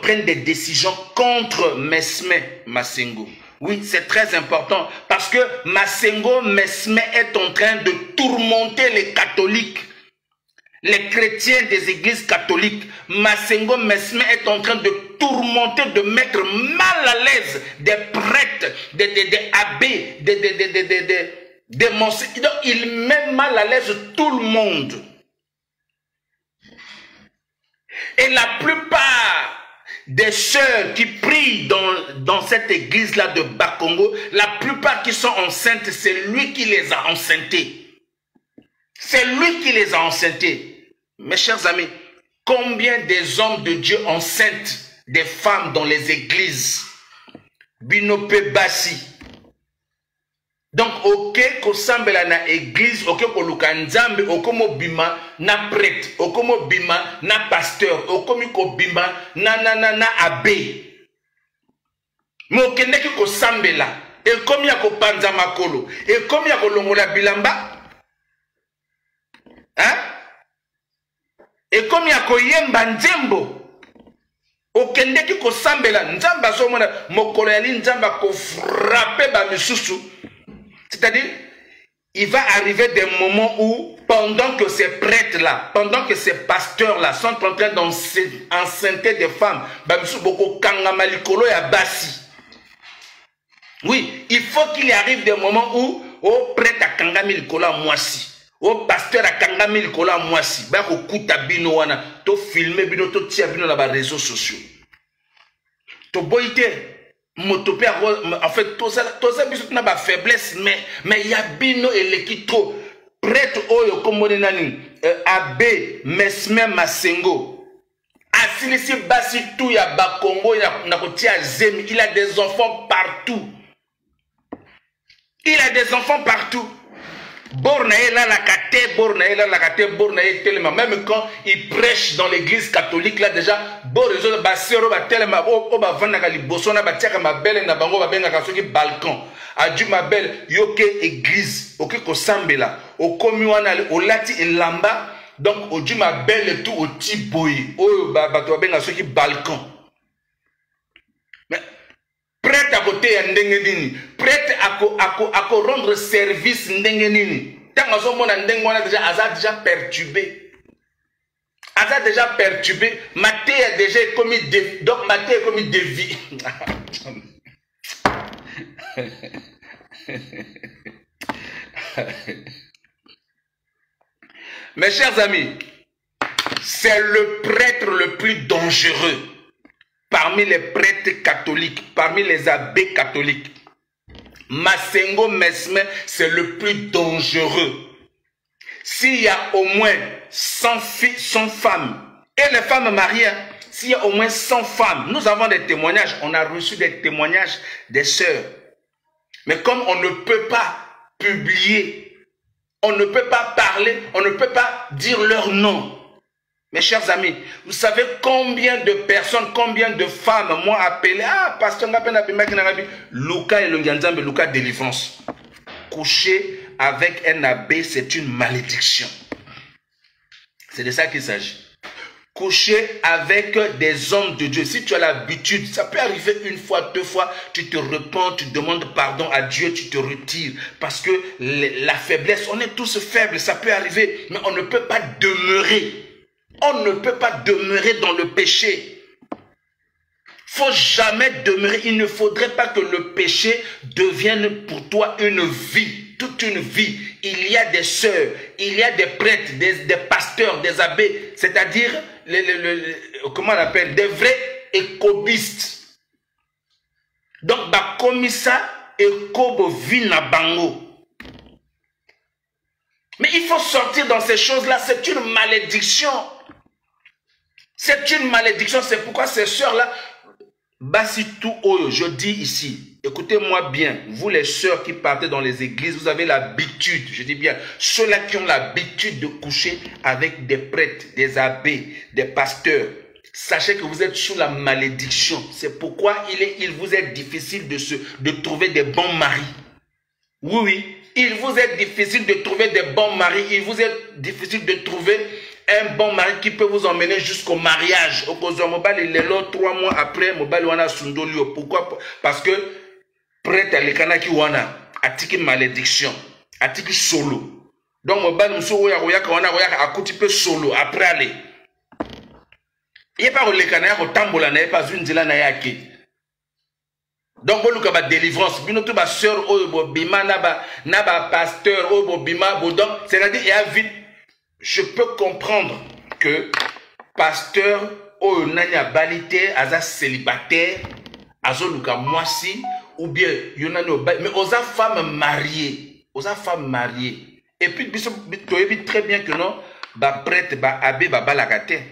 prenne des décisions contre Mesme Masengo. Oui, c'est très important parce que Masengo Mesme est en train de tourmenter les catholiques. Les chrétiens des églises catholiques. Masengo Mesme est en train de tourmenter, de mettre mal à l'aise des prêtres, des abbés, des monseigneurs. Donc, il met mal à l'aise tout le monde. Et la plupart des sœurs qui prient dans cette église-là de Bakongo, la plupart qui sont enceintes, c'est lui qui les a enceintés. C'est lui qui les a enceintés. Mes chers amis, combien des hommes de Dieu enceintent des femmes dans les églises? Binope Bassi. Donc, ok, ko sambela na église, ok, ko lukanzambe, ok, mo bima na prêtre, ok, mo bima na pasteur, ok, ko bima na abbé. Mo keneki ko sambela, et comme ya ko panza makolo, et comme ya ko longola bilamba, hein? Et comme ya ko yemba nzembo, okendeki ko sambela, nzamba so mona mokolo ya nzamba ko frapper ba misusu. C'est-à-dire, il va arriver des moments où, pendant que ces prêtres-là, pendant que ces pasteurs-là sont en train d'enceinte des femmes, oui, il faut qu'il arrive des moments où, au prêtre à Kangami Likola Mwasi, au pasteur à Kangami Likola Mwasi, bah au kuta bino wana, to filmer bino, to tia bino dans les réseaux sociaux. To boite. En fait, tout ça n'a pas faiblesse, mais il y a bino et l'équito. Prêtre oyo komone nani, abbé Mesme Masengo. Asilisi basi tout ya Bakongo, na kotia zemi, il a des enfants partout. Il a des enfants partout. Bornae là la kate, Bornae là la kate, Bornae tellement. Même quand il prêche dans l'église catholique là déjà, Borezo basero ba tellement o ba vanda ka liboso na ba tiaka ma belle na bango ba benga ka soki balcon. Adu ma belle yoke église, OK ko sambela, o komi wana o lati elamba, donc odu ma belle tout o tiboyi, o ba to benga soki balcon. Mais prêtre prête à côté à ndengenini, prête à rendre service ndengenini. Tant que son déjà perturbé. Asa déjà perturbé. Maté a déjà commis des, donc Maté a commis des vies. Mes chers amis, c'est le prêtre le plus dangereux parmi les prêtres catholiques, parmi les abbés catholiques. Masengo Mesme, c'est le plus dangereux. S'il y a au moins 100 filles, 100 femmes, et les femmes mariées, s'il y a au moins 100 femmes, nous avons des témoignages, on a reçu des témoignages des sœurs. Mais comme on ne peut pas publier, on ne peut pas parler, on ne peut pas dire leur nom. Mes chers amis, vous savez combien de personnes, combien de femmes m'ont appelé, ah, pasteur Luka et Lunganzambe, Luka délivrance. Coucher avec un abbé, c'est une malédiction. C'est de ça qu'il s'agit. Coucher avec des hommes de Dieu. Si tu as l'habitude, ça peut arriver une fois, deux fois, tu te repens, tu demandes pardon à Dieu, tu te retires. Parce que la faiblesse, on est tous faibles, ça peut arriver, mais on ne peut pas demeurer. On ne peut pas demeurer dans le péché. Faut jamais demeurer. Il ne faudrait pas que le péché devienne pour toi une vie, toute une vie. Il y a des sœurs, il y a des prêtres, des pasteurs, des abbés, c'est-à-dire, comment on appelle, des vrais écobistes. Donc, bah, comme ça, écobo vina bango. Mais il faut sortir dans ces choses-là, c'est une malédiction. C'est une malédiction, c'est pourquoi ces sœurs-là, Basitou Oyo, je dis ici, écoutez-moi bien, vous les sœurs qui partez dans les églises, vous avez l'habitude, je dis bien, ceux-là qui ont l'habitude de coucher avec des prêtres, des abbés, des pasteurs, sachez que vous êtes sous la malédiction. C'est pourquoi il vous est difficile de trouver des bons maris. Oui, oui, il vous est difficile de trouver des bons maris, il vous est difficile de trouver un bon mari qui peut vous emmener jusqu'au mariage. Au cause mobile, il est là 3 mois après, mobile wana sundolio. Pourquoi? Parce que prêtre à l'écana qui wana atiki malédiction, atiki solo. Donc mobile mso oya royaka wana royaka akuti peu solo après aller. Il n'y a pas l'écana ya tambola na pas une dila na yaki. Donc boluka ba délivrance, binoto ba sœur oyo bo bima na ba pasteur oyo bo bima bo donc c'est-à-dire il y a vite. Je peux comprendre que pasteur ou nanya balité aza célibataire azo luka moisi ou bien yonano mais aux femmes mariées, et puis tu très bien que non ba prêtre ba abbé ba balakate.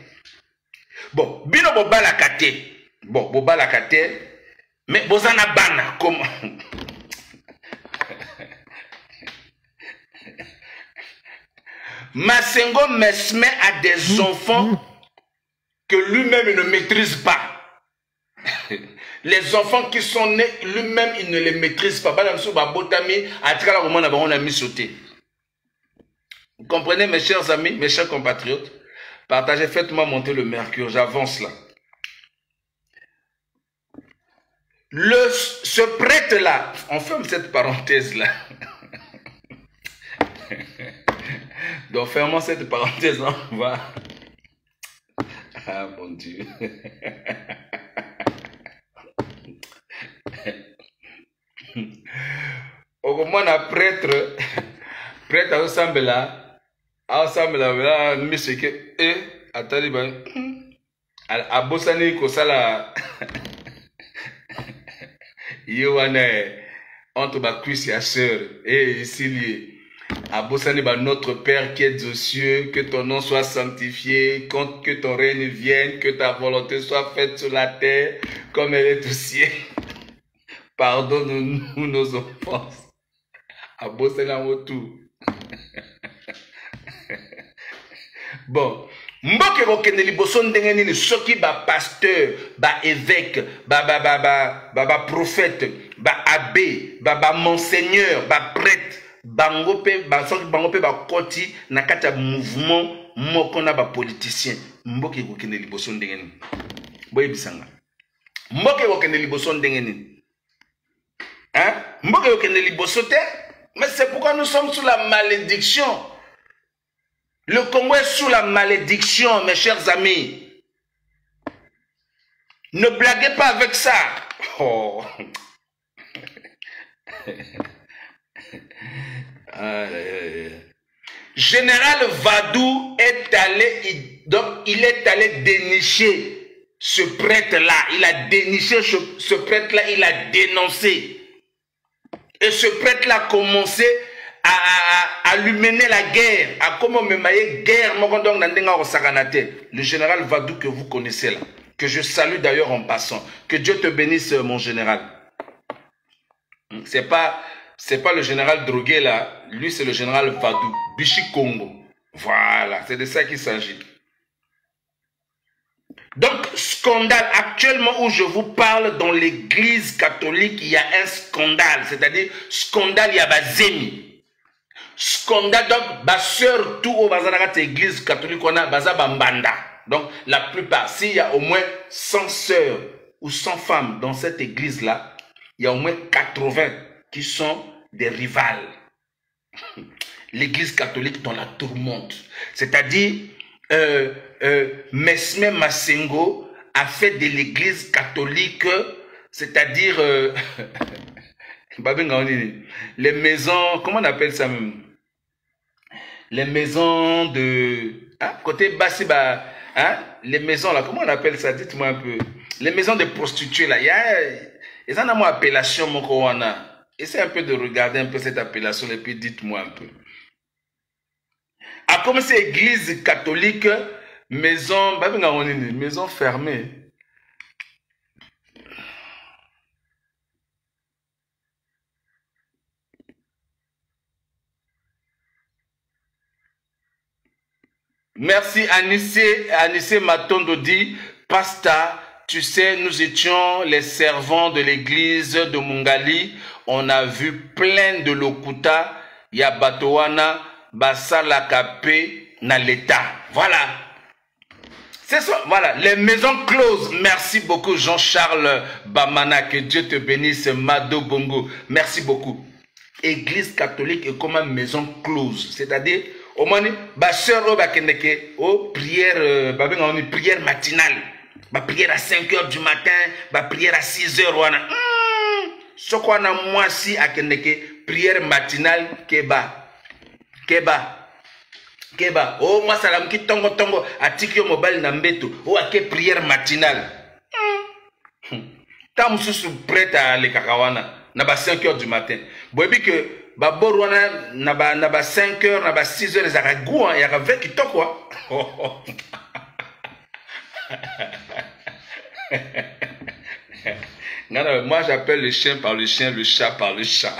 Bon, bino bo balakate. Bon, bo balakate mais bozana bana comment Masengo Mesme a des enfants que lui-même ne maîtrise pas. Les enfants qui sont nés, lui-même il ne les maîtrise pas. Vous comprenez mes chers amis, mes chers compatriotes? Partagez, faites-moi monter le mercure, j'avance là. Ce prêtre-là, on ferme cette parenthèse-là. Donc, fermons cette parenthèse, on va... Ah, mon Dieu. Au moins, un prêtre ensemble là, monsieur que, attendez, à Bossani, Kosala, entre ma cuisse et sœur, et ici, à Bossani, notre Père qui est aux cieux, que ton nom soit sanctifié, que ton règne vienne, que ta volonté soit faite sur la terre comme elle est au ciel. Pardonne-nous nos offenses. À Bossani, autour. Bon. Mboke bokende liboso ndenge nini soki ba pasteur, ba évêque, ba prophète, ba abbé, ba monseigneur, ba prêtre, bangope ba koti na kati ya mouvement moko na ba politicien. Mboke bokende liboso ndenge nini. Boye bisanga. Mboke bokende liboso ndenge nini. Hein? Mais c'est pourquoi nous sommes sous la malédiction. Le Congo est sous la malédiction, mes chers amis. Ne blaguez pas avec ça. Oh. Général Vadou est allé, donc il est allé dénicher ce prêtre-là. Il a déniché ce prêtre-là, il a dénoncé. Et ce prêtre-là a commencé à lui mener la guerre. À comment me mailler guerre. Le général Vadou que vous connaissez là. Que je salue d'ailleurs en passant. Que Dieu te bénisse, mon général. C'est pas le général drogué là. Lui, c'est le général Vadou. Bichi Congo. Voilà, c'est de ça qu'il s'agit. Donc, scandale. Actuellement où je vous parle, dans l'église catholique, il y a un scandale. C'est-à-dire, scandale, il y a Bazemi. Scandale, donc, ma soeur, tout au Bazanagat, église catholique, on a Bazabambanda. Donc, la plupart, s'il y a au moins 100 sœurs ou 100 femmes dans cette église-là, il y a au moins 80 qui sont des rivales. L'église catholique dans la tourmente. C'est-à-dire, Mesme Masengo a fait de l'église catholique, c'est-à-dire, les maisons, comment on appelle ça même? Les maisons de... Hein, côté Bassiba, hein, les maisons là, comment on appelle ça? Dites-moi un peu. Les maisons de prostituées là, il y a une appellation, mon Kowana. Essayez un peu de regarder un peu cette appellation et puis dites-moi un peu. A commencé église catholique, maison fermée. Merci Anissé Matondo dit, Pasta, tu sais, nous étions les servants de l'église de Mungali, on a vu plein de lokuta, Yabatowana, Basala Kapé, na l'État. Voilà. C'est ça, voilà. Les maisons closes. Merci beaucoup Jean-Charles Bamana, que Dieu te bénisse, Mado Bongo. Merci beaucoup. Église catholique est comme une maison close. C'est-à-dire, au moins, ma soeur, prière, prière matinale. Ma prière à 5 h du matin, ma prière à 6 h. Ce qu'on a moi si à Kendeke, prière matinale, Keba. Oh, moi, salam ki tongo, atiki yo mobile na mbeto. Oh, ake prière matinale. Tam sous prête à les kakawana. Na ba 5 h du matin. Boyebi que, ba borwana, na ba 5 h, na ba 6 h, les aragou, y a avec qui to quoi. Moi, j'appelle le chien par le chien, le chat par le chat.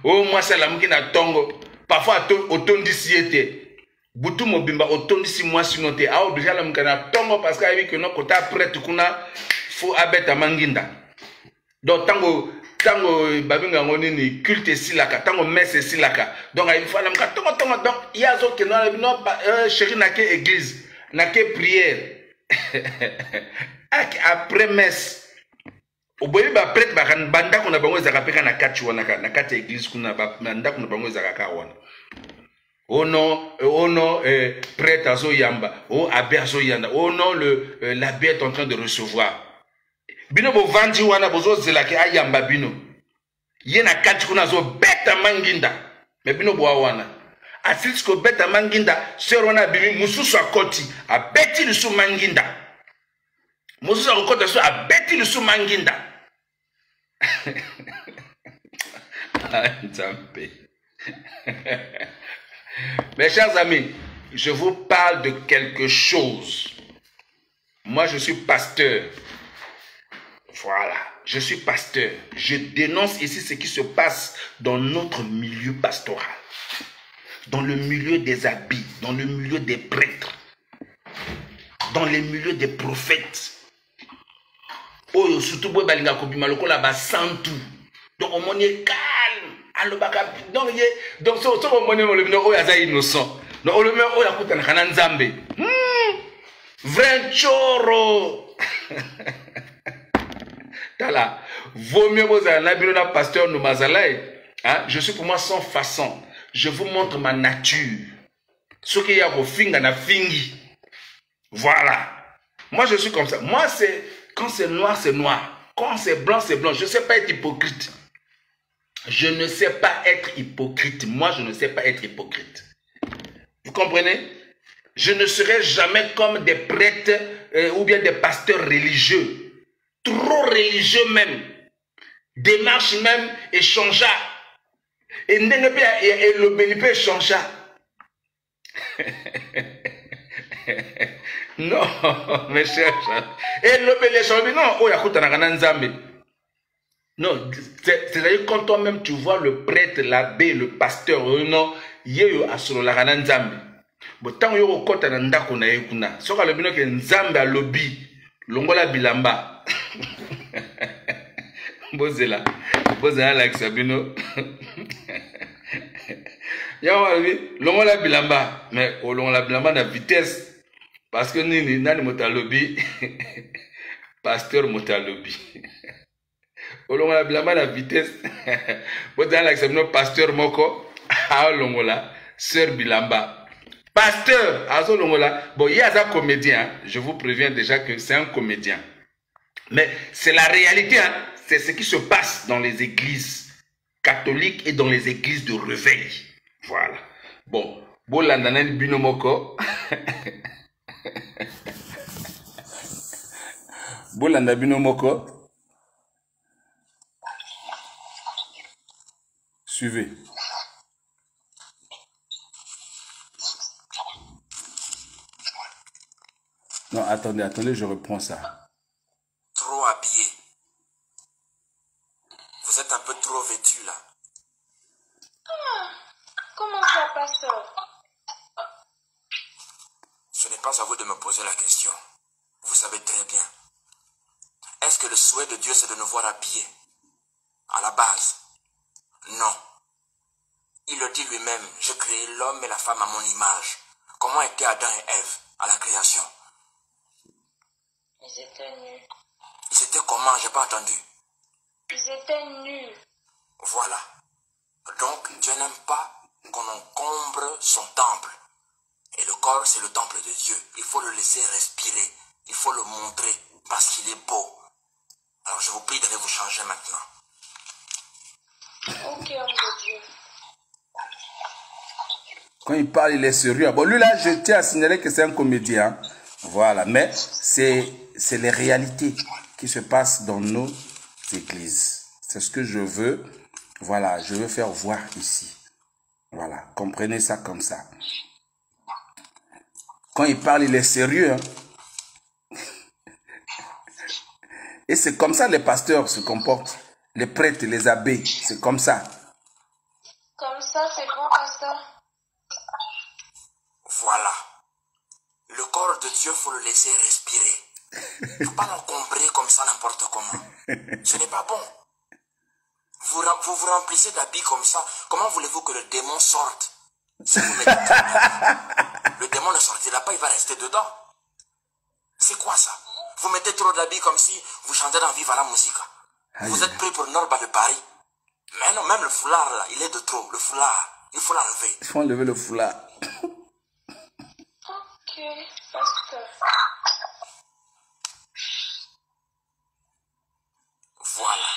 Oh, moi, c'est la mouki na tongo. Parfois, autant d'ici était. Boutou mobimba, autant d'ici moi, sinon t'es. Ah, déjà, la mouki na tongo parce qu'il y a vu que non, quand après, tu connais, faut abet à manginda. Donc, tango, babinga ngoni culte silaka, tango messe silaka. Donc, il faut la mouki tongo. Donc, il y a d'autres qui non, chérie, n'a qu'une église, n'a qu'une prière. Après messe. Au bout de prêtre, banda qu'on a bango zakapeka na kati wana na kati église kuna banda qu'on a bango zakaka wana. Oh non, prêtre azo yamba, oh abbé azo yanda, oh non l'abbé est en train de recevoir. Bino bo vandi wana bozo zelaki ayamba bino. Yena kati kuna zo beta manginda, mais bino bo wana. Asis ko beta manginda, serona bimi mususu akoti, a beti lusu manginda. Moses a rencontré ça à Betty le Soumanginda. Mes chers amis, je vous parle de quelque chose. Moi, je suis pasteur. Voilà, je suis pasteur. Je dénonce ici ce qui se passe dans notre milieu pastoral. Dans le milieu des habits, dans le milieu des prêtres, dans le milieu des prophètes. Oh, surtout pour balinga kobima lokola ba santu. Donc on est calme. Donc so on est le bino oyaza innocent. Donc on le met oya kutana kana nzambe. Vrai choro. Tala. Vaut mieux vous avez un pasteur nous mazalaï. Je suis pour moi sans façon. Je vous montre ma nature. Ce qu'il y a au finga na fingi. Voilà. Moi, je suis comme ça. Moi, c'est quand c'est noir, c'est noir. Quand c'est blanc, c'est blanc. Je ne sais pas être hypocrite. Je ne sais pas être hypocrite. Moi, je ne sais pas être hypocrite. Vous comprenez? Je ne serai jamais comme des prêtres ou bien des pasteurs religieux. Trop religieux même. Démarche même échangea. Et le bénipé échangea. Non, mes chers. Et le bénipé non, oh, non, c'est-à-dire quand toi-même tu vois le prêtre, l'abbé, le pasteur, non, yeyo asolo la nzambe. Bon, tant que yo kota na ndako na yekuna, soka le bino ke nzambe a lobby, longola bilamba. Bozela like sabino. Ya longola bilamba, mais o longola bilamba na vitesse parce que nini nani motalobi pasteur motalobi. O longola bilamba na vitesse. Bozela like sabino pasteur moko a longola sœur bilamba. Pasteur, Azo Longola, bon, il y a un comédien, je vous préviens déjà que c'est un comédien. Mais c'est la réalité, hein? C'est ce qui se passe dans les églises catholiques et dans les églises de réveil. Voilà. Bon, Bolandanen Binomoko. Bolanda Binomoko. Suivez. Non, attendez, je reprends ça. Trop habillé. Vous êtes un peu trop vêtu là. Comment ça, pasteur? Ce n'est pas à vous de me poser la question. Vous savez très bien. Est-ce que le souhait de Dieu c'est de nous voir habillés? À la base, non. Il le dit lui-même, je créai l'homme et la femme à mon image. Comment étaient Adam et Ève à la création? Ils étaient nus. Ils étaient comment? J'ai pas entendu. Ils étaient nus. Voilà. Donc Dieu n'aime pas qu'on encombre son temple. Et le corps, c'est le temple de Dieu. Il faut le laisser respirer. Il faut le montrer parce qu'il est beau. Alors je vous prie d'aller vous changer maintenant. Ok, homme de Dieu. Quand il parle, il est sérieux. Bon, lui là, je tiens à signaler que c'est un comédien. Voilà, mais c'est les réalités qui se passent dans nos églises. C'est ce que je veux. Voilà, je veux faire voir ici. Voilà, comprenez ça comme ça. Quand il parle, il est sérieux. Hein? Et c'est comme ça les pasteurs se comportent. Les prêtres, les abbés, c'est comme ça. Comme ça, c'est bon, pasteur? Voilà. Le corps de Dieu, il faut le laisser respirer. Il ne faut pas l'encombrer comme ça n'importe comment. Ce n'est pas bon. Vous vous remplissez d'habits comme ça. Comment voulez-vous que le démon sorte? Si vous mettez le démon ne sortira pas, il va rester dedans. C'est quoi ça? Vous mettez trop d'habits comme si vous chantez dans Viva la musique. Vous êtes pris pour Norba de Paris. Mais non, même le foulard là, il est de trop. Le foulard, il faut l'enlever. Il faut enlever le foulard. Ok, pasteur. Voilà.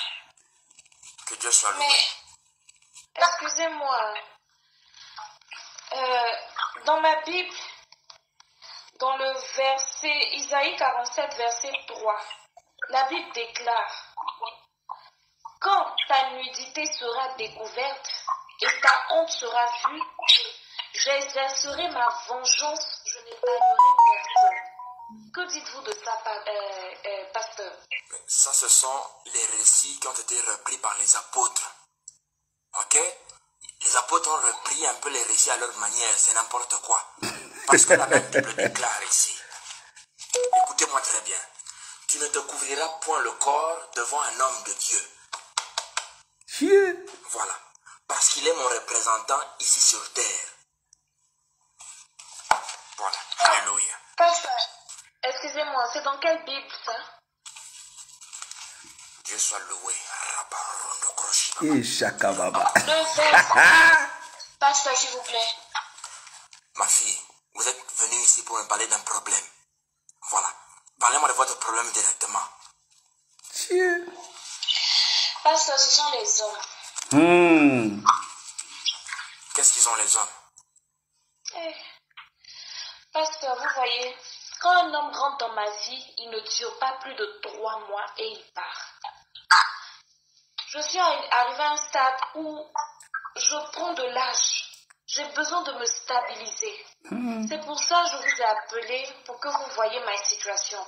Que Dieu soit loué. Mais, excusez-moi. Dans ma Bible, dans le verset Isaïe 47, verset 3, la Bible déclare: quand ta nudité sera découverte et ta honte sera vue, j'exercerai ma vengeance, je n'épargnerai personne. Que dites-vous de ça, pasteur? Ça, ce sont les récits qui ont été repris par les apôtres. Ok? Les apôtres ont repris un peu les récits à leur manière, c'est n'importe quoi. Parce que la même Bible déclare ici. Écoutez-moi très bien. Tu ne te couvriras point le corps devant un homme de Dieu. Voilà. Parce qu'il est mon représentant ici sur terre. Voilà. Alléluia. Pasteur, excusez-moi, c'est dans quelle Bible ça? Dieu soit loué. Rabarondo Kroshi. Et Chakababa. Le verset. Pasteur, s'il vous plaît. Ma fille, vous êtes venue ici pour me parler d'un problème. Voilà. Parlez-moi de votre problème directement. Dieu. Pasteur, ce sont les hommes. Qu'est-ce qu'ils ont les hommes? Pasteur, vous voyez, quand un homme rentre dans ma vie, il ne dure pas plus de 3 mois et il part. Je suis arrivée à un stade où je prends de l'âge. J'ai besoin de me stabiliser. C'est pour ça que je vous ai appelé pour que vous voyez ma situation.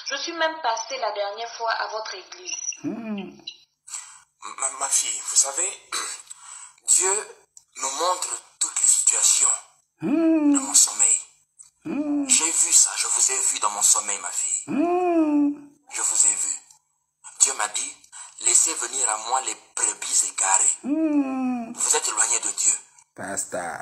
Je suis même passée la dernière fois à votre église. Ma fille, vous savez, Dieu me montre toutes les situations de mon sommeil. J'ai vu ça, je vous ai vu dans mon sommeil, ma fille. Je vous ai vu. Dieu m'a dit, laissez venir à moi les brebis égarées. Vous êtes éloigné de Dieu. Pasteur.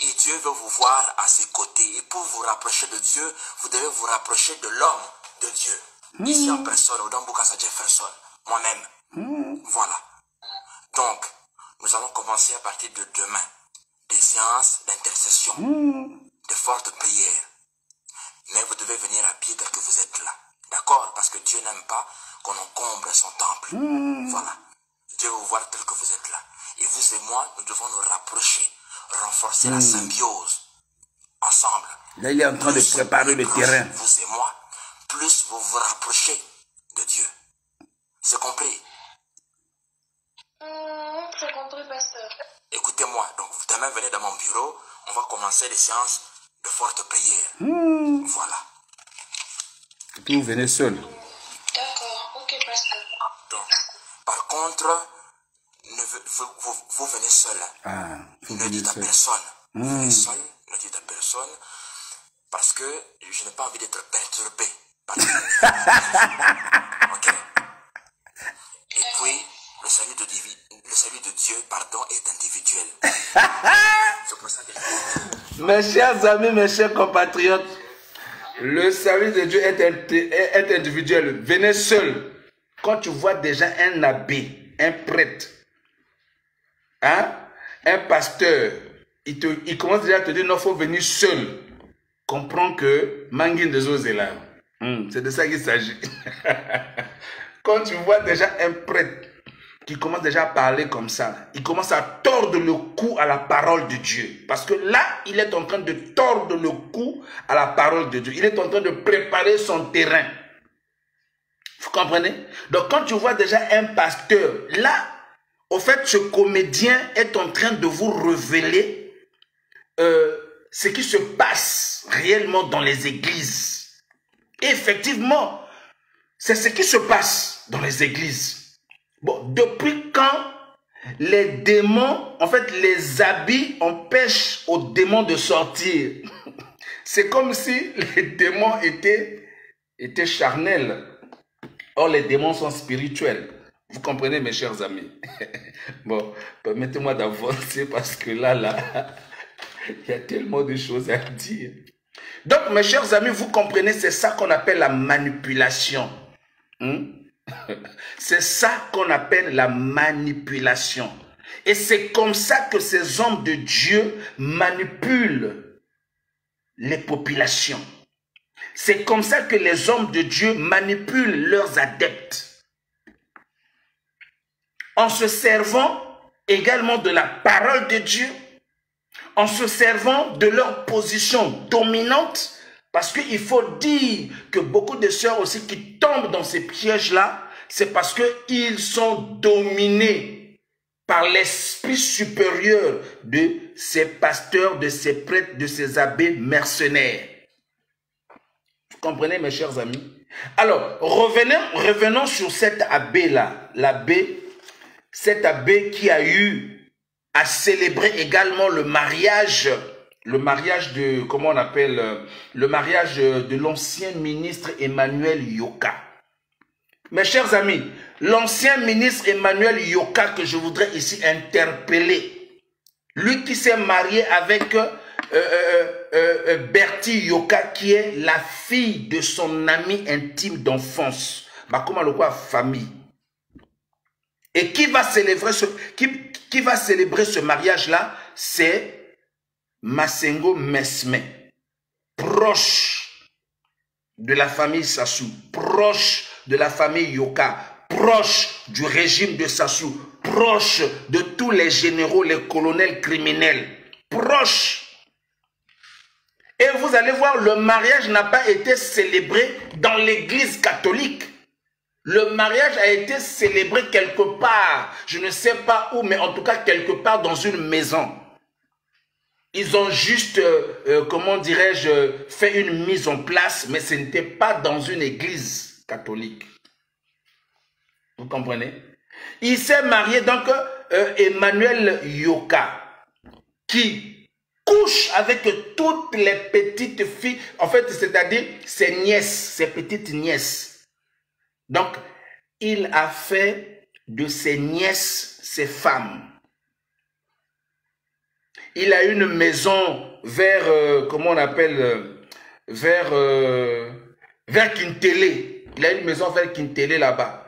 Et Dieu veut vous voir à ses côtés. Et pour vous rapprocher de Dieu, vous devez vous rapprocher de l'homme de Dieu. Ici en personne, au Dambukasa Jefferson, moi-même. Voilà. Donc, nous allons commencer à partir de demain des séances d'intercession, de fortes prières. Mais vous devez venir à pied tel que vous êtes là. D'accord? Parce que Dieu n'aime pas qu'on encombre son temple. Voilà. Dieu veut vous voir tel que vous êtes là. Et vous et moi, nous devons nous rapprocher, renforcer la symbiose ensemble. Là, il est en train de préparer le terrain. Vous et moi, plus vous vous rapprochez de Dieu. C'est compris? C'est compris, pasteur. Écoutez-moi, donc demain venez dans mon bureau, on va commencer les séances de fortes prières. Voilà. Et puis vous venez seul. D'accord, ok, pasteur. Donc, par contre, vous venez seul. Ne dites à personne. Vous venez seul, ne dites à personne, parce que je n'ai pas envie d'être perturbé. Ok? Et puis, le salut de Dieu, pardon, est individuel. C'est pour ça que Mes chers amis, mes chers compatriotes, le salut de Dieu est individuel. Venez seul. Quand tu vois déjà un abbé, un prêtre, un pasteur, il commence déjà à te dire non, il faut venir seul. Comprends que Mangin de Zozela. C'est de ça qu'il s'agit. Quand tu vois déjà un prêtre qui commence déjà à parler comme ça, il commence à tordre le cou à la parole de Dieu. Parce que là, il est en train de tordre le cou à la parole de Dieu. Il est en train de préparer son terrain. Vous comprenez? Donc quand tu vois déjà un pasteur, là, au fait, ce comédien est en train de vous révéler ce qui se passe réellement dans les églises. Et effectivement, c'est ce qui se passe dans les églises. Bon, depuis quand les démons, en fait, les habits empêchent aux démons de sortir? C'est comme si les démons étaient charnels. Or, les démons sont spirituels. Vous comprenez, mes chers amis? Bon, permettez-moi d'avancer parce que là, il y a tellement de choses à dire. Donc, mes chers amis, vous comprenez, c'est ça qu'on appelle la manipulation. C'est ça qu'on appelle la manipulation. Et c'est comme ça que ces hommes de Dieu manipulent les populations. C'est comme ça que les hommes de Dieu manipulent leurs adeptes. En se servant également de la parole de Dieu, en se servant de leur position dominante, parce qu'il faut dire que beaucoup de sœurs aussi qui tombent dans ces pièges-là, c'est parce qu'ils sont dominés par l'esprit supérieur de ces pasteurs, de ces prêtres, de ces abbés mercenaires. Vous comprenez, mes chers amis? Alors, revenons sur cet abbé-là, cet abbé qui a eu à célébrer également le mariage de, comment on appelle, le mariage de l'ancien ministre Emmanuel Yoka. Mes chers amis, l'ancien ministre Emmanuel Yoka que je voudrais ici interpeller, lui qui s'est marié avec Bertie Yoka, qui est la fille de son ami intime d'enfance, comment le quoi famille. Et qui va célébrer qui va célébrer ce mariage-là? C'est Masengo Mesme, proche de la famille Sassou, proche de la famille Yoka, proche du régime de Sassou, proche de tous les généraux, les colonels criminels, proche. Et vous allez voir, le mariage n'a pas été célébré dans l'église catholique. Le mariage a été célébré quelque part, je ne sais pas où, mais en tout cas quelque part dans une maison. Ils ont juste, comment dirais-je, fait une mise en place, mais ce n'était pas dans une église catholique. Vous comprenez? Il s'est marié donc Emmanuel Yoka, qui couche avec toutes les petites filles, en fait, c'est-à-dire ses nièces, ses petites nièces. Donc, il a fait de ses nièces ses femmes. Il a une maison vers, comment on appelle, vers Kintélé. Il a une maison vers Kintélé là-bas.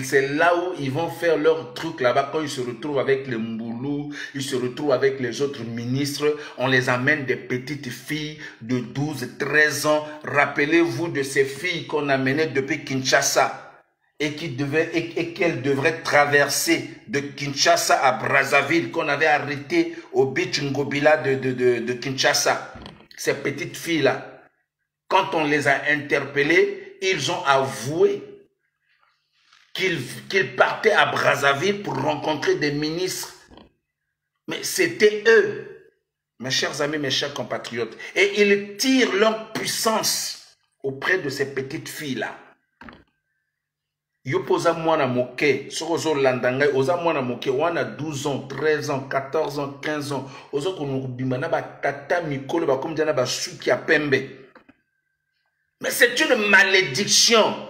C'est là où ils vont faire leur truc là-bas. Quand ils se retrouvent avec les Mboulou, ils se retrouvent avec les autres ministres. On les amène des petites filles de 12, 13 ans. Rappelez-vous de ces filles qu'on amenait depuis Kinshasa et qu'elles devraient traverser de Kinshasa à Brazzaville, qu'on avait arrêté au beach Ngobila de Kinshasa. Ces petites filles-là, quand on les a interpellées, ils ont avoué qu'ils partaient à Brazzaville pour rencontrer des ministres. Mais c'était eux, mes chers amis, mes chers compatriotes. Et ils tirent leur puissance auprès de ces petites filles-là. Yo posa mwana moke, soko landanga, oza mwana moke, wana 12 ans, 13 ans, 14 ans, 15 ans. Ozo konokubima na ba tata mikolo ba komdia na ba suki ya pembe. Mais c'est une malédiction.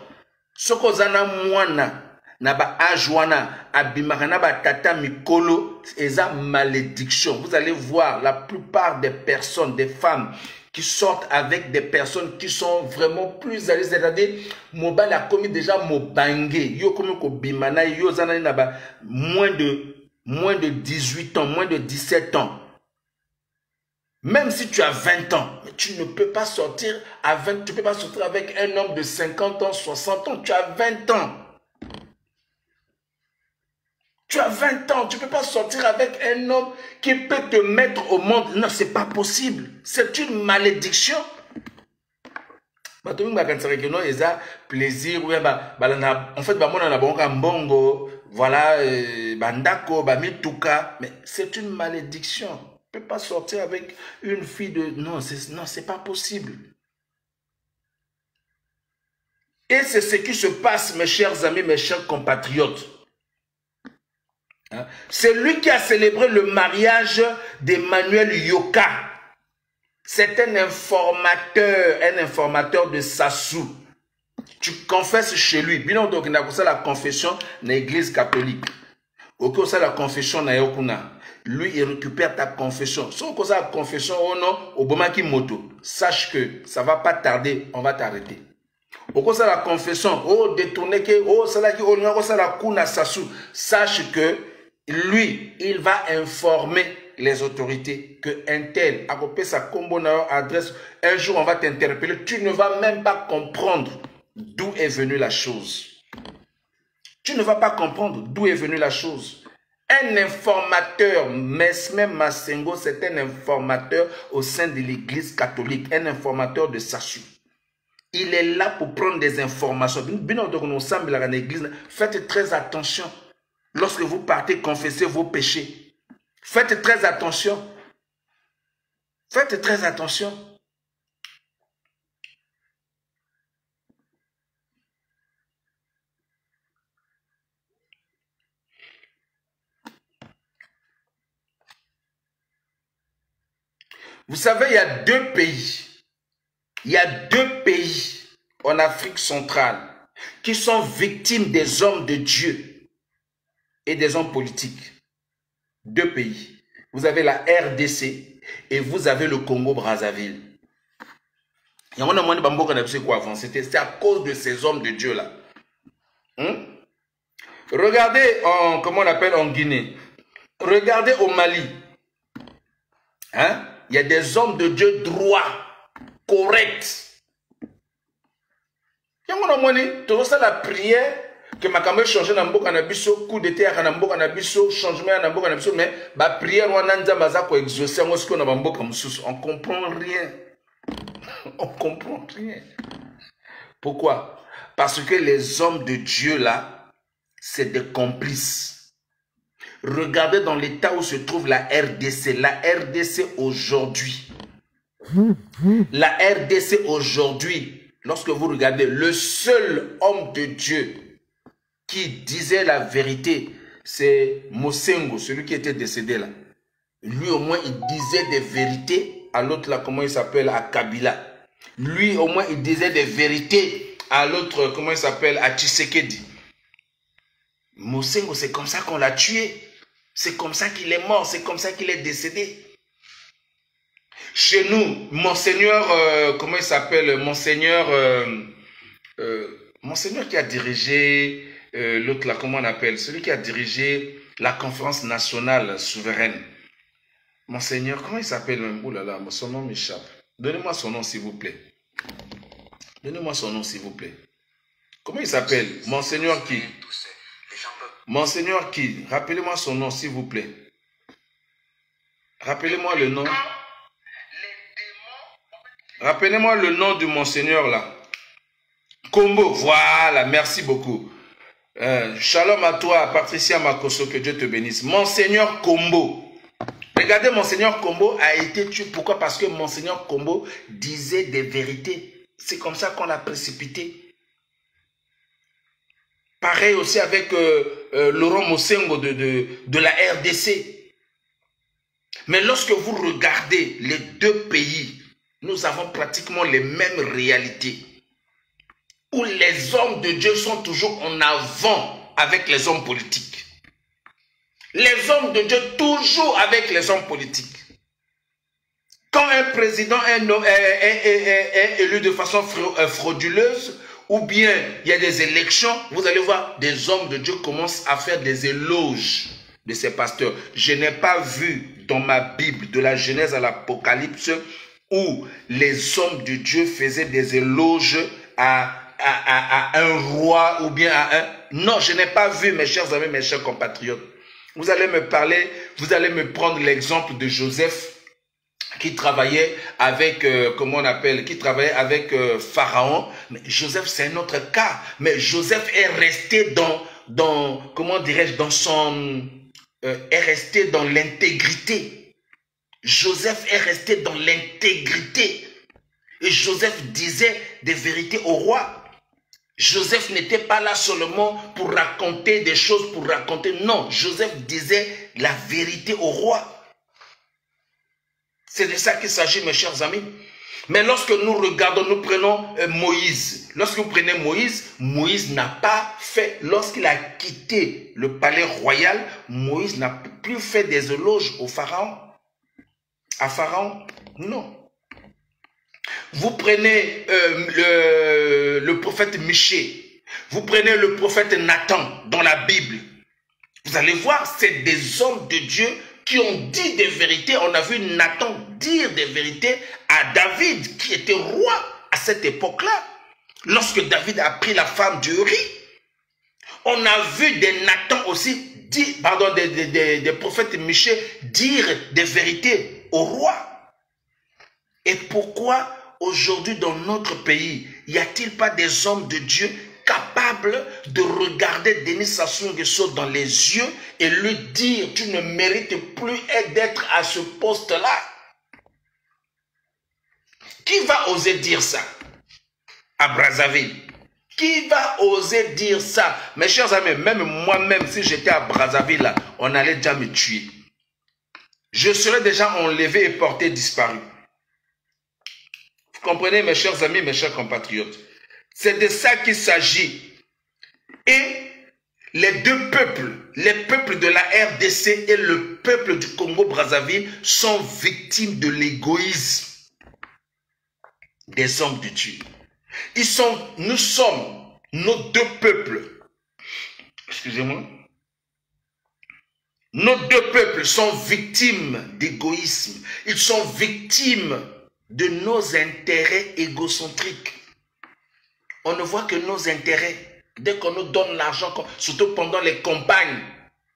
Soko zana mwana na ba âge wana abimaka na ba tata mikolo, eza malédiction. Vous allez voir la plupart des personnes, des femmes qui sortent avec des personnes qui sont vraiment plus à l'aise, c'est-à-dire mobile a commis déjà mobangé, yo comme ko bimana yo zana na ba moins de 18 ans, moins de 17 ans. Même si tu as 20 ans, tu ne peux pas sortir tu peux pas sortir avec un homme de 50 ans, 60 ans, tu as 20 ans. Tu as 20 ans, tu ne peux pas sortir avec un homme qui peut te mettre au monde. Non, ce n'est pas possible. C'est une malédiction. En fait, voilà, mais c'est une malédiction. Tu ne peux pas sortir avec une fille de... Non, c'est pas possible. Et c'est ce qui se passe, mes chers amis, mes chers compatriotes. C'est lui qui a célébré le mariage d'Emmanuel Yoka. C'est un informateur de Sassou. Tu confesses chez lui. Bien donc, il a la confession dans l'église catholique. Ok, ça la confession na yokuna. Lui, il récupère ta confession. Si on a la confession, oh non, au moment qui moto, sache que ça va pas tarder, on va t'arrêter. Au ça la confession, oh détourner que, oh ça la qui, oh ça la kuna Sassou. Sache que lui, il va informer les autorités que un tel a copié sa combo adresse. Un jour, on va t'interpeller. Tu ne vas même pas comprendre d'où est venue la chose. Tu ne vas pas comprendre d'où est venue la chose. Un informateur, Mesme Masengo, c'est un informateur au sein de l'église catholique, un informateur de Sassou. Il est là pour prendre des informations. Faites très attention. Lorsque vous partez confesser vos péchés, faites très attention. Faites très attention. Vous savez, il y a deux pays. Il y a deux pays en Afrique centrale qui sont victimes des hommes de Dieu et des hommes politiques. Deux pays. Vous avez la RDC et vous avez le Congo-Brazzaville. C'est à cause de ces hommes de Dieu là. Regardez en, comment on appelle en Guinée. Regardez au Mali. Hein? Il y a des hommes de Dieu droits, corrects. Il y a la prière que ma caméra change dans le canabiso, coup d'été à Nambo canabiso, changement à Nambo canabiso, mais la prière on a mazako exaucé, on comprend rien. On comprend rien. Pourquoi? Parce que les hommes de Dieu là, c'est des complices. Regardez dans l'état où se trouve la RDC. La RDC aujourd'hui. La RDC aujourd'hui, lorsque vous regardez, le seul homme de Dieu qui disait la vérité, c'est Mosengo, celui qui était décédé là. Lui au moins, il disait des vérités à l'autre là, comment il s'appelle, à Kabila. Lui au moins, il disait des vérités à l'autre, comment il s'appelle, à Tshisekedi. Mosengo, c'est comme ça qu'on l'a tué. C'est comme ça qu'il est mort, c'est comme ça qu'il est décédé. Chez nous, Monseigneur, comment il s'appelle, Monseigneur qui a dirigé, l'autre là, comment on appelle, celui qui a dirigé la conférence nationale souveraine. Monseigneur, comment il s'appelle même? Oh là là, son nom m'échappe. Donnez-moi son nom s'il vous plaît. Donnez-moi son nom s'il vous plaît. Comment il s'appelle? Monseigneur qui? Monseigneur qui? Rappelez-moi son nom s'il vous plaît. Rappelez-moi le nom. Rappelez-moi le nom du Monseigneur là. Combo, voilà, merci beaucoup. Shalom à toi, Patricia Makoso, que Dieu te bénisse. Monseigneur Combo. Regardez, Monseigneur Combo a été tué. Pourquoi? Parce que Monseigneur Combo disait des vérités. C'est comme ça qu'on l'a précipité. Pareil aussi avec Laurent Mosengo de la RDC. Mais lorsque vous regardez les deux pays, nous avons pratiquement les mêmes réalités. Où les hommes de Dieu sont toujours en avant avec les hommes politiques. Les hommes de Dieu toujours avec les hommes politiques. Quand un président est élu de façon frauduleuse, ou bien il y a des élections, vous allez voir, des hommes de Dieu commencent à faire des éloges de ces pasteurs. Je n'ai pas vu dans ma Bible, de la Genèse à l'Apocalypse, où les hommes de Dieu faisaient des éloges à un roi ou bien à un... Non, je n'ai pas vu, mes chers amis, mes chers compatriotes. Vous allez me parler, vous allez me prendre l'exemple de Joseph qui travaillait avec, comment on appelle, qui travaillait avec Pharaon. Mais Joseph, c'est un autre cas. Mais Joseph est resté dans comment dirais-je, dans son... est resté dans l'intégrité. Joseph est resté dans l'intégrité. Et Joseph disait des vérités au roi. Joseph n'était pas là seulement pour raconter des choses, pour raconter. Non, Joseph disait la vérité au roi. C'est de ça qu'il s'agit, mes chers amis. Mais lorsque nous regardons, nous prenons Moïse. Lorsque vous prenez Moïse, Moïse n'a pas fait, lorsqu'il a quitté le palais royal, Moïse n'a plus fait des éloges au Pharaon. À Pharaon, non. Vous prenez le prophète Michée, vous prenez le prophète Nathan dans la Bible. Vous allez voir, c'est des hommes de Dieu qui ont dit des vérités. On a vu Nathan dire des vérités à David, qui était roi à cette époque-là. Lorsque David a pris la femme d'Uri, on a vu des Nathan aussi, des prophètes Michée dire des vérités au roi. Et pourquoi aujourd'hui dans notre pays, n'y a-t-il pas des hommes de Dieu capables de regarder Denis Sassou Nguesso dans les yeux et lui dire: tu ne mérites plus d'être à ce poste-là? Qui va oser dire ça à Brazzaville? Qui va oser dire ça? Mes chers amis, même moi-même, si j'étais à Brazzaville, là, on allait déjà me tuer. Je serais déjà enlevé et porté disparu. Vous comprenez, mes chers amis, mes chers compatriotes? C'est de ça qu'il s'agit. Et les deux peuples, les peuples de la RDC et le peuple du Congo-Brazzaville sont victimes de l'égoïsme des hommes de Dieu. Nous sommes, nos deux peuples, excusez-moi, nos deux peuples sont victimes d'égoïsme. Ils sont victimes de nos intérêts égocentriques. On ne voit que nos intérêts. Dès qu'on nous donne l'argent, surtout pendant les campagnes.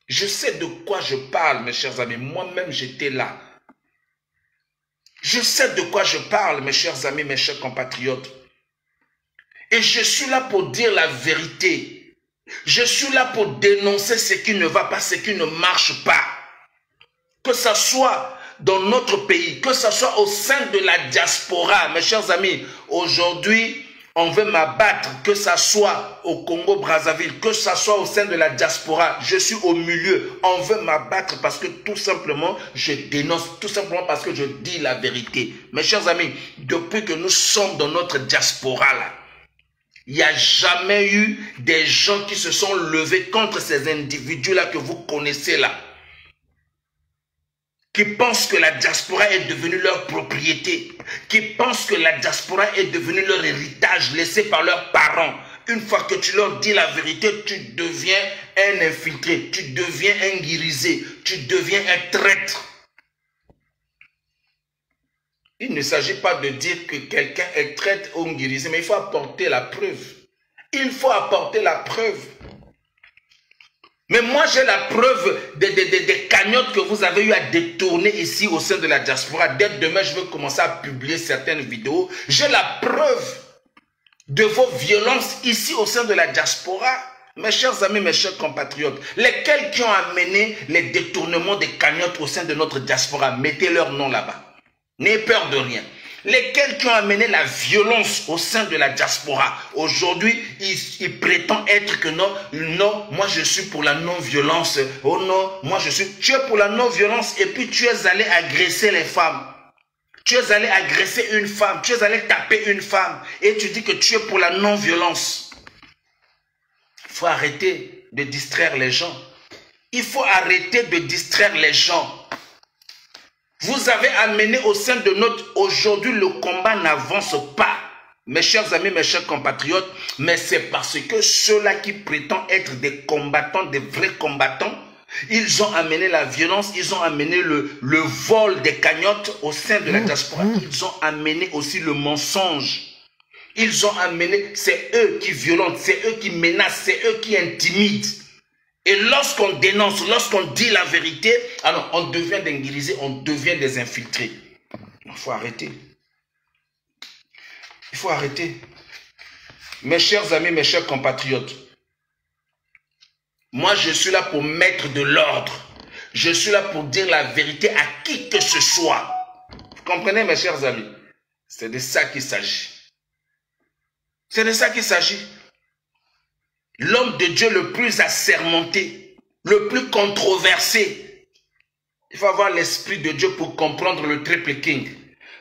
Je sais de quoi je parle, mes chers amis. Moi-même, j'étais là. Je sais de quoi je parle, mes chers amis, mes chers compatriotes. Et je suis là pour dire la vérité. Je suis là pour dénoncer ce qui ne va pas, ce qui ne marche pas. Que ce soit dans notre pays, que ce soit au sein de la diaspora. Mes chers amis, aujourd'hui, on veut m'abattre, que ce soit au Congo-Brazzaville, que ce soit au sein de la diaspora. Je suis au milieu. On veut m'abattre parce que tout simplement, je dénonce, tout simplement parce que je dis la vérité. Mes chers amis, depuis que nous sommes dans notre diaspora là, il n'y a jamais eu des gens qui se sont levés contre ces individus-là que vous connaissez là. Qui pensent que la diaspora est devenue leur propriété. Qui pensent que la diaspora est devenue leur héritage laissé par leurs parents. Une fois que tu leur dis la vérité, tu deviens un infiltré. Tu deviens un guirisé. Tu deviens un traître. Il ne s'agit pas de dire que quelqu'un est traître ou guirisé, mais il faut apporter la preuve. Il faut apporter la preuve. Mais moi, j'ai la preuve des cagnottes que vous avez eu à détourner ici au sein de la diaspora. Dès demain, je vais commencer à publier certaines vidéos. J'ai la preuve de vos violences ici au sein de la diaspora. Mes chers amis, mes chers compatriotes, lesquels qui ont amené les détournements des cagnottes au sein de notre diaspora, mettez leur nom là-bas. N'ayez peur de rien. Lesquels qui ont amené la violence au sein de la diaspora. Aujourd'hui, ils prétendent être que non, moi je suis pour la non-violence. Oh non, moi je suis... Tu es pour la non-violence et puis tu es allé agresser les femmes. Tu es allé agresser une femme. Tu es allé taper une femme. Et tu dis que tu es pour la non-violence. Il faut arrêter de distraire les gens. Il faut arrêter de distraire les gens. Vous avez amené au sein de notre... Aujourd'hui, le combat n'avance pas. Mes chers amis, mes chers compatriotes, mais c'est parce que ceux-là qui prétendent être des combattants, des vrais combattants, ils ont amené la violence, ils ont amené le vol des cagnottes au sein de la diaspora. Ils ont amené aussi le mensonge. Ils ont amené, c'est eux qui violentent, c'est eux qui menacent, c'est eux qui intimident. Et lorsqu'on dénonce, lorsqu'on dit la vérité, alors on devient des guirisés, on devient des infiltrés. Il faut arrêter. Il faut arrêter. Mes chers amis, mes chers compatriotes, moi je suis là pour mettre de l'ordre. Je suis là pour dire la vérité à qui que ce soit. Vous comprenez, mes chers amis? C'est de ça qu'il s'agit. C'est de ça qu'il s'agit. L'homme de Dieu le plus assermenté, le plus controversé. Il faut avoir l'esprit de Dieu pour comprendre le triple king.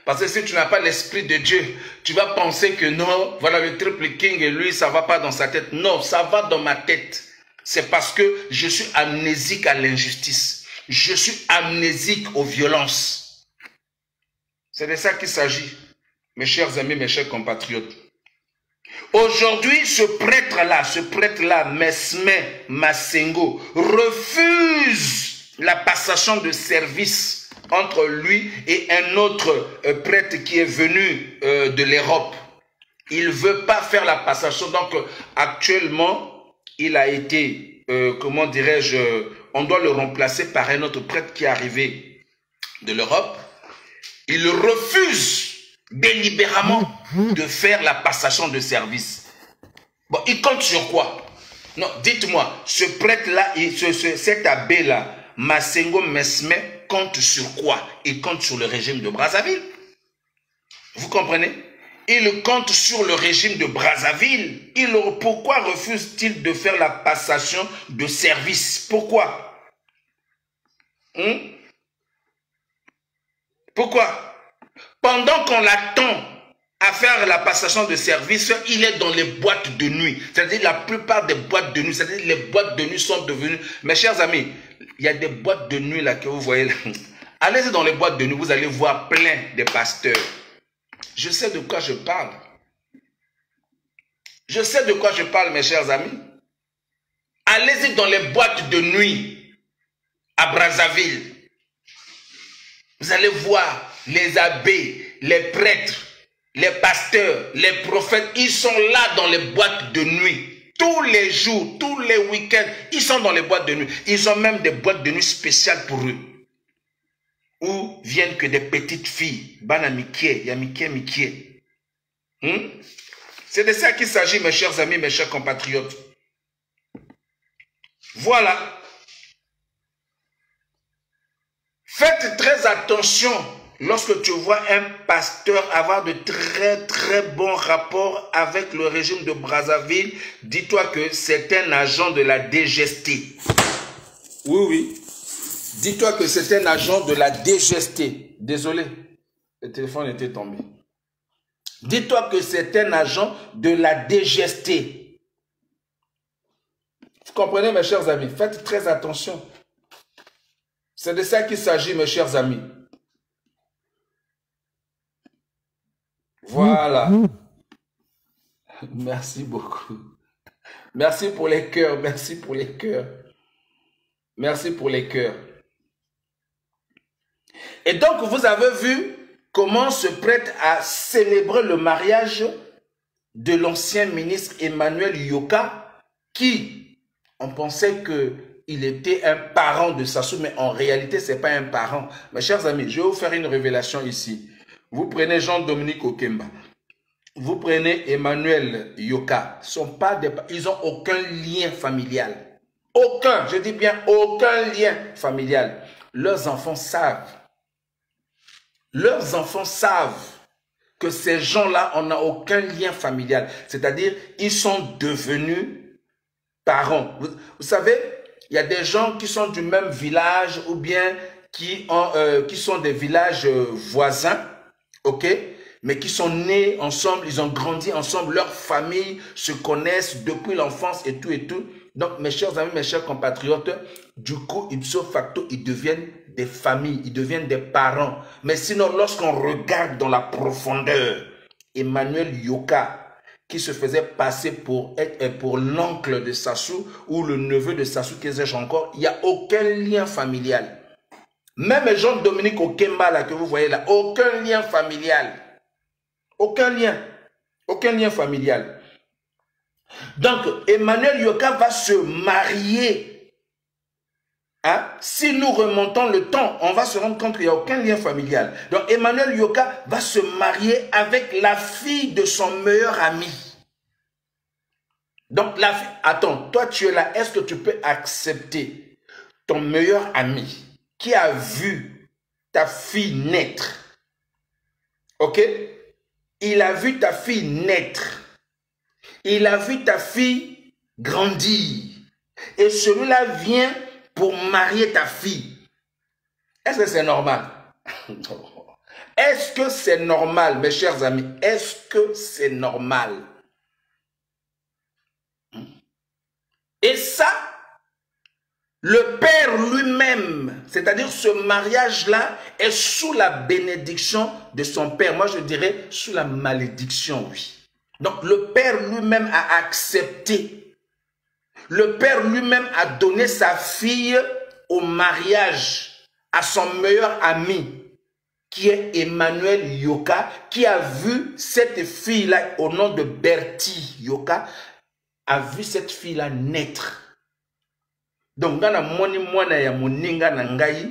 Parce que si tu n'as pas l'esprit de Dieu, tu vas penser que non, voilà le triple king et lui, ça ne va pas dans sa tête. Non, ça va dans ma tête. C'est parce que je suis amnésique à l'injustice. Je suis amnésique aux violences. C'est de ça qu'il s'agit, mes chers amis, mes chers compatriotes. Aujourd'hui, ce prêtre-là, Mesme Masengo, refuse la passation de service entre lui et un autre prêtre qui est venu de l'Europe. Il ne veut pas faire la passation. Donc, actuellement, il a été, comment dirais-je, on doit le remplacer par un autre prêtre qui est arrivé de l'Europe. Il refuse délibérément de faire la passation de service. Bon, il compte sur quoi? Non, dites-moi, ce prêtre-là, cet abbé-là, Masengo Mesme, compte sur quoi? Il compte sur le régime de Brazzaville. Vous comprenez? Il compte sur le régime de Brazzaville. Pourquoi refuse-t-il de faire la passation de service? Pourquoi? Pourquoi? Pendant qu'on l'attend à faire la passation de service, il est dans les boîtes de nuit. C'est-à-dire la plupart des boîtes de nuit, c'est-à-dire les boîtes de nuit sont devenues... Mes chers amis, il y a des boîtes de nuit là que vous voyez là. Allez dans les boîtes de nuit, vous allez voir plein de pasteurs. Je sais de quoi je parle. Je sais de quoi je parle, mes chers amis. Allez-y dans les boîtes de nuit à Brazzaville. Vous allez voir les abbés, les prêtres, les pasteurs, les prophètes. Ils sont là dans les boîtes de nuit. Tous les jours, tous les week-ends, ils sont dans les boîtes de nuit. Ils ont même des boîtes de nuit spéciales pour eux. Où viennent que des petites filles. Bana Mikie, Mikie. C'est de ça qu'il s'agit, mes chers amis, mes chers compatriotes. Voilà. Faites très attention lorsque tu vois un pasteur avoir de très bons rapports avec le régime de Brazzaville. Dis-toi que c'est un agent de la DGST. Oui. Dis-toi que c'est un agent de la DGST. Désolé, le téléphone était tombé. Dis-toi que c'est un agent de la DGST. Vous comprenez, mes chers amis? Faites très attention. C'est de ça qu'il s'agit, mes chers amis. Voilà. Merci beaucoup. Merci pour les cœurs. Merci pour les cœurs. Merci pour les cœurs. Et donc, vous avez vu comment se prête à célébrer le mariage de l'ancien ministre Emmanuel Yoka, qui, on pensait qu'il était un parent de Sassou, mais en réalité, ce n'est pas un parent. Mes chers amis, je vais vous faire une révélation ici. Vous prenez Jean-Dominique Okemba, vous prenez Emmanuel Yoka, ils n'ont aucun lien familial. Aucun, je dis bien aucun lien familial. Leurs enfants savent. Leurs enfants savent que ces gens-là, on n'a aucun lien familial. C'est-à-dire, ils sont devenus parents. Vous savez, il y a des gens qui sont du même village ou bien qui sont des villages voisins, ok? Mais qui sont nés ensemble, ils ont grandi ensemble, leurs familles se connaissent depuis l'enfance et tout et tout. Donc, mes chers amis, mes chers compatriotes, du coup, ipso facto, ils deviennent des familles, ils deviennent des parents. Mais sinon, lorsqu'on regarde dans la profondeur, Emmanuel Yoka, qui se faisait passer pour l'oncle de Sassou ou le neveu de Sassou, qu'est-ce que j'ai encore, il n'y a aucun lien familial. Même Jean-Dominique Okemba, là, que vous voyez là, aucun lien familial. Aucun lien familial. Donc, Emmanuel Yoka va se marier. Hein? Si nous remontons le temps, on va se rendre compte qu'il n'y a aucun lien familial. Donc, Emmanuel Yoka va se marier avec la fille de son meilleur ami. Donc, la fille... Attends, toi tu es là, est-ce que tu peux accepter ton meilleur ami qui a vu ta fille naître? Ok? Il a vu ta fille naître. Il a vu ta fille grandir. Et celui-là vient pour marier ta fille. Est-ce que c'est normal? Est-ce que c'est normal, mes chers amis? Est-ce que c'est normal? Et ça, le père lui-même, c'est-à-dire ce mariage-là, est sous la bénédiction de son père. Moi, je dirais sous la malédiction, oui. Donc, le père lui-même a accepté. Le père lui-même a donné sa fille au mariage à son meilleur ami, qui est Emmanuel Yoka, qui a vu cette fille-là, au nom de Bertie Yoka, a vu cette fille-là naître. Donc, dans la moni ya moninga na ngai,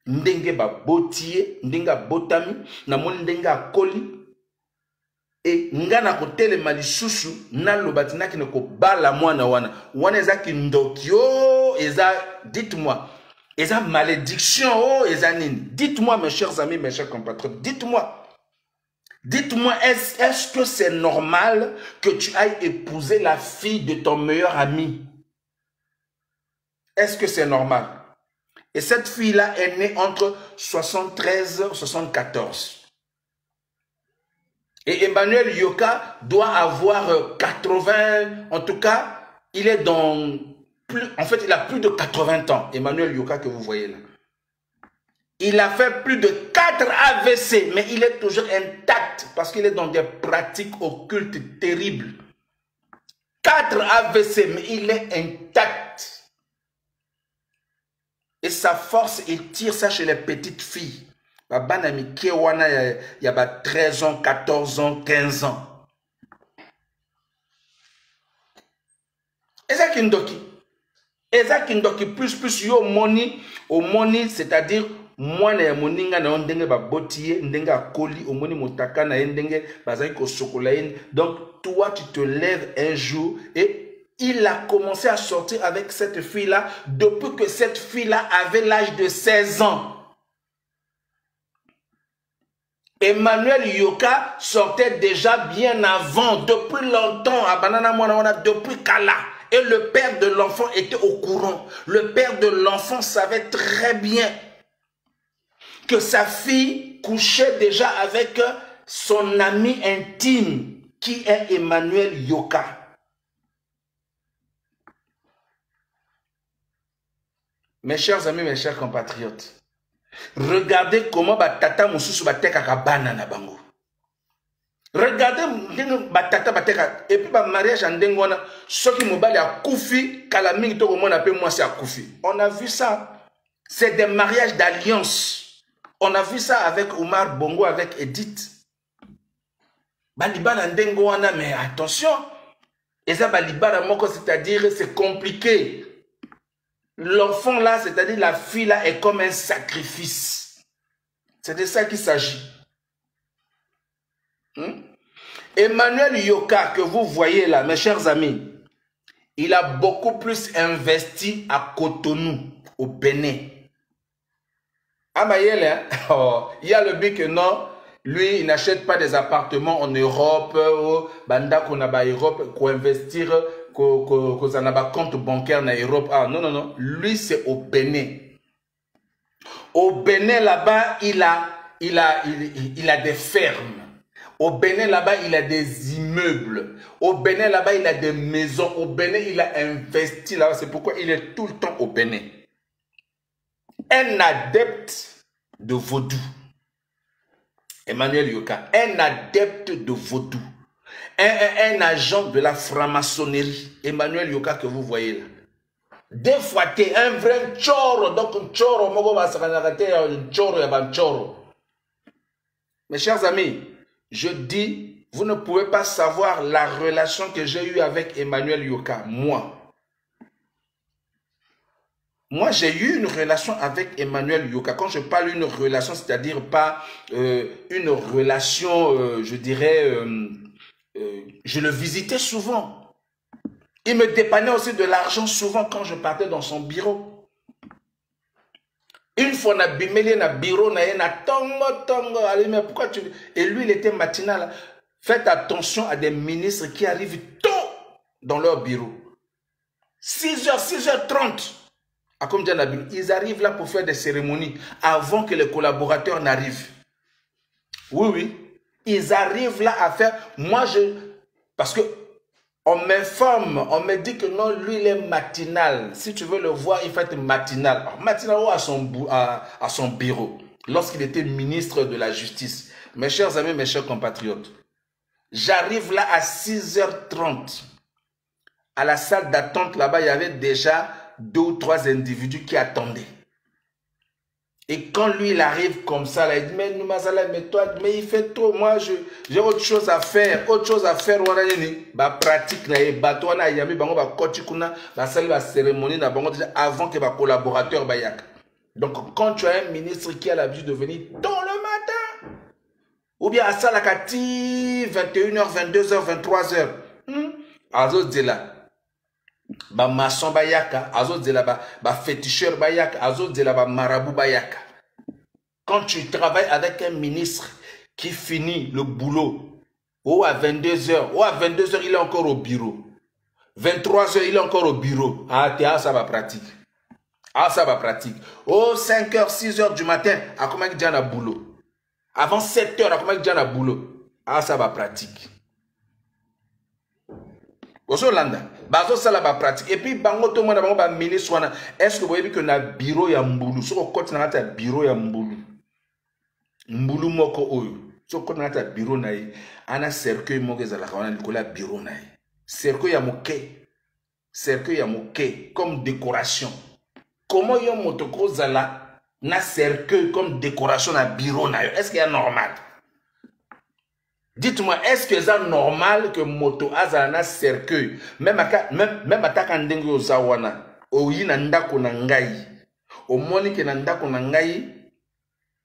ndenge ba botie, ndenga botami, na moni ndenga koli, et ngana kotele malisusu na lobatina ki neko bala mwana wana eza ki ndokyo eza, dites-moi, eza malédiction oh eza nini? Dites-moi mes chers amis, mes chers compatriotes, dites-moi, est-ce que c'est normal que tu ailles épouser la fille de ton meilleur ami? Est-ce que c'est normal? Et cette fille-là est née entre 73 et 74. Et Emmanuel Yoka doit avoir 80, en tout cas, il est dans en fait, il a plus de 80 ans, Emmanuel Yoka que vous voyez là. Il a fait plus de 4 AVC, mais il est toujours intact parce qu'il est dans des pratiques occultes terribles. 4 AVC, mais il est intact. Et sa force, il tire ça chez les petites filles. Banami Kewana, il y a 13 ans, 14 ans, 15 ans. Et ça qui ndoki. Et ça qui ndoki plus yo money, c'est-à-dire moi na moninga na ndenge ba botier ndenga koli au moni motaka na ndenge bazai ko sokola. Donc toi tu te lèves un jour et il a commencé à sortir avec cette fille-là depuis que cette fille-là avait l'âge de 16 ans. Emmanuel Yoka sortait déjà bien avant, depuis longtemps, à Banana Mwana, depuis Kala. Et le père de l'enfant était au courant. Le père de l'enfant savait très bien que sa fille couchait déjà avec son ami intime, qui est Emmanuel Yoka. Mes chers amis, mes chers compatriotes, regardez comment Batata Moussousou Bateka Kabana na bango. Regardez Batata Bateka. Et puis mariage en Dengwana, ceux qui m'ont à Koufi, Kalaming, tout le monde appelle moi c'est à Koufi. On a vu ça. C'est des mariages d'alliance. On a vu ça avec Omar Bongo, avec Edith. Balibana Ndengwana, mais attention. Et ça, Balibana Moko, c'est-à-dire, c'est compliqué. L'enfant là, c'est-à-dire la fille là, est comme un sacrifice. C'est de ça qu'il s'agit. Emmanuel Yoka, que vous voyez là, mes chers amis, il a beaucoup plus investi à Cotonou, au Bénin. Ah, bah, il y a le but que non, lui, il n'achète pas des appartements en Europe, Banda qu'on a en Europe, pour investir, qu'on a un compte bancaire en Europe. Ah, non, non, non. Lui, c'est au Bénin. Au Bénin, là-bas, il a des fermes. Au Bénin, là-bas, il a des immeubles. Au Bénin, là-bas, il a des maisons. Au Bénin, il a investi là-bas. C'est pourquoi il est tout le temps au Bénin. Un adepte de vaudou. Emmanuel Yoka, un adepte de vaudou. Un agent de la franc-maçonnerie. Emmanuel Yoka que vous voyez là. Des fois, tu es un vrai choro. Donc, un choro, mes chers amis, je dis, vous ne pouvez pas savoir la relation que j'ai eue avec Emmanuel Yoka. Moi, j'ai eu une relation avec Emmanuel Yoka. Quand je parle d'une relation, c'est-à-dire pas une relation, je dirais, je le visitais souvent. Il me dépannait aussi de l'argent souvent quand je partais dans son bureau. Une fois, on a bimélé dans le bureau, on a tongo. Allez, mais pourquoi tu... Et lui, il était matinal. Faites attention à des ministres qui arrivent tôt dans leur bureau. 6h, 6h30. Ils arrivent là pour faire des cérémonies avant que les collaborateurs n'arrivent. Oui, oui. Ils arrivent là à faire... Parce que on m'informe, on me dit que non, lui, il est matinal. Si tu veux le voir, il faut être matinal. Alors, matinal à son bureau, lorsqu'il était ministre de la Justice. Mes chers amis, mes chers compatriotes, j'arrive là à 6h30. À la salle d'attente, là-bas, il y avait déjà 2 ou 3 individus qui attendaient. Et quand lui, il arrive comme ça, là, il dit, mais toi, mais il fait trop, moi, j'ai autre chose à faire, pratique, cérémonie, avant que les collaborateurs, donc, quand tu as un ministre qui a l'habitude de venir tôt le matin, ou bien à ça, la 21h, 22h, 23h, Azos dit là, maçon bayaka, Azos dit là, féticheur bayaka, Azos dit là, marabout bayaka. Quand tu travailles avec un ministre qui finit le boulot, ou à 22h, ou à 22h, il est encore au bureau. 23h, il est encore au bureau. Ah, ça va pratique. Ah, ça va pratique. Oh, 5h, 6h du matin, à comment il y a un boulot. Avant 7h, à comment il y a un boulot. Ah, ça va pratique. Ça va pratique. Et puis, est-ce que vous voyez que na bureau ya mboulou? Si vous avez un bureau ya mboulou, mboulou moko oyo. Si vous avez un bureau na yi, ana cercueil moko za la kawana likola bureau na yi. Cercueil ya moke. Cercueil ya moke comme décoration. Comment yon motoko zala na cercueil comme décoration na bureau na yo? Est-ce qu'il y a normal? Dites-moi, est-ce que c'est normal que moto azala na cercueil? Même ataka ndenge yo zawana. Oyi na ndako na ngai. Omoni ke na ndako na ngai.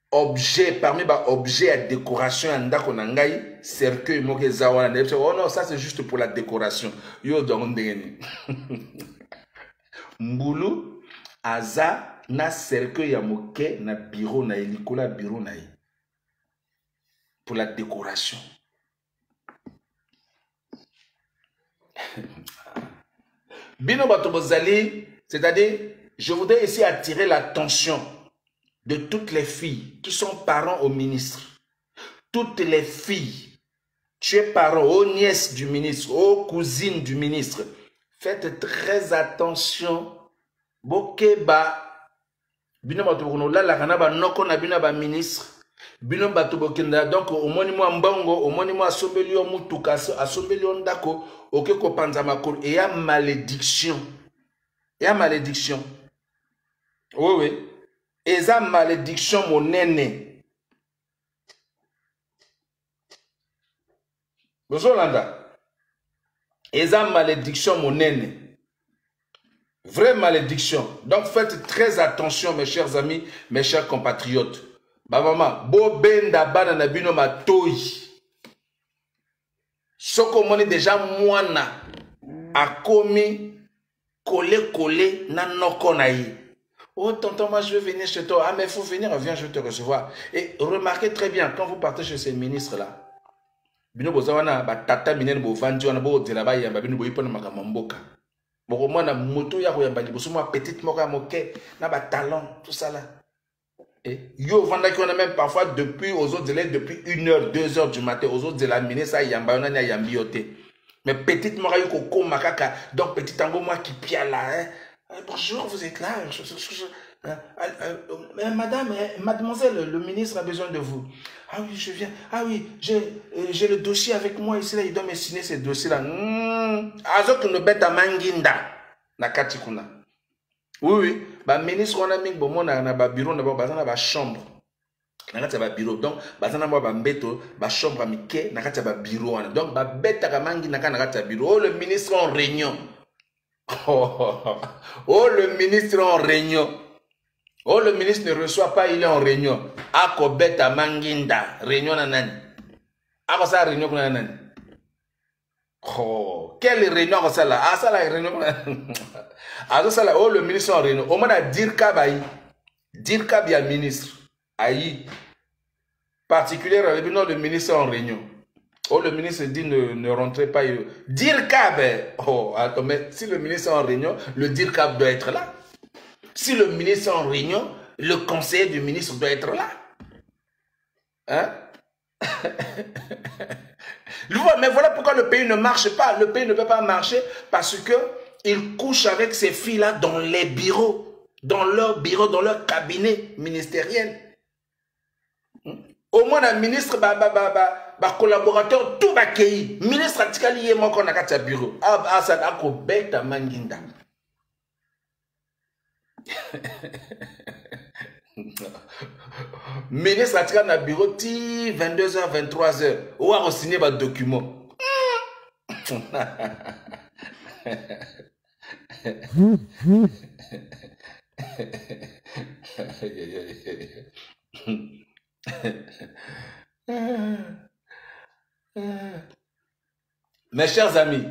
Objet, parmi les objets à décoration à ndako na ngai, cercueil moke zawana. Oh non, ça c'est juste pour la décoration. Yo dongeni. Mbulu aza na cercueil ya moke na bureau na elikola bureau na pour la décoration. Bino bato bozali, c'est-à-dire, je voudrais ici attirer l'attention de toutes les filles qui sont parents au ministre. Toutes les filles, tu es parent, aux nièces du ministre, aux cousines du ministre. Faites très attention. Bokeba, bino bato bokonola la kana ba noko na bino ba ministre. Bino bato bokenda donc au moni mo mbongo, au moni mo asombeli yo mutuka, asombeli yo ndako, oke ko panza makolo et ya malédiction. Il y a malédiction. Oui, oui. Et ça, malédiction, mon nene. Et ça, malédiction, mon nene. Vraie malédiction. Donc, faites très attention, mes chers amis, mes chers compatriotes. Ba maman, bo benda bana na bino matoi. Soko moni déjà moana a commis collé na noko na yi. Oh tonton, moi je veux venir chez toi. Ah mais il faut venir, viens, je vais te recevoir. Et remarquez très bien, quand vous partez chez ces ministres-là, bino bozawana ba tata minene bo vandi wana bo de là-bas yamba bino bo ipona makamamboka. Boko mwana moto ya ko yamba liboso moi petite moko ya moke na ba talent tout ça là. Et yo vanda qui on a même parfois depuis aux autres délais depuis 1h, 2h du matin aux autres de la ministre ça yamba on a yambi yote. Mais petite moko yo ko makaka donc petit tango moi qui pia là hein. Bonjour, vous êtes là. Madame, mademoiselle, le ministre a besoin de vous. Ah oui, je viens. Ah oui, j'ai le dossier avec moi ici. Là, il doit me signer ce dossier-là. Azok no beta manginda. Nakatikuna. Oui, oui. Bah, ministre, on a mis bon, on a un bureau, on a une chambre. On a un bureau. Donc, on a une chambre à Mickey, on a un bureau. Donc, bah, beta mangi, on a un bureau. Oh, le ministre en réunion. Oh, le ministre en réunion. Oh, le ministre ne reçoit pas, il est en réunion. Ako beta manginda. Réunion nanani. Ako sa réunion nanani. Oh, quelle réunion ça là? Ah, ça là, réunion. Ah, ça là, oh, le ministre en réunion. Au moins, à dire kabayi. Dire kabia ministre. Aïe. Particulièrement, le ministre en réunion. Oh, le ministre dit ne rentrez pas. DIRCAB. Oh, attends, mais si le ministre est en réunion, le DIRCAB doit être là. Si le ministre est en réunion, le conseiller du ministre doit être là. Hein? Mais voilà pourquoi le pays ne marche pas. Le pays ne peut pas marcher parce qu'il couche avec ces filles-là dans les bureaux, dans leur cabinet ministériel. Au moins, le ministre, collaborateur, tout va accueillir. Ministre Atikali yé mon qu'on a qu'à bureau. Ah, ça n'a qu'au bec à manginda. Ministre Atikali na bureau, 22h, 23h. Ou à signer votre document. Mes chers amis,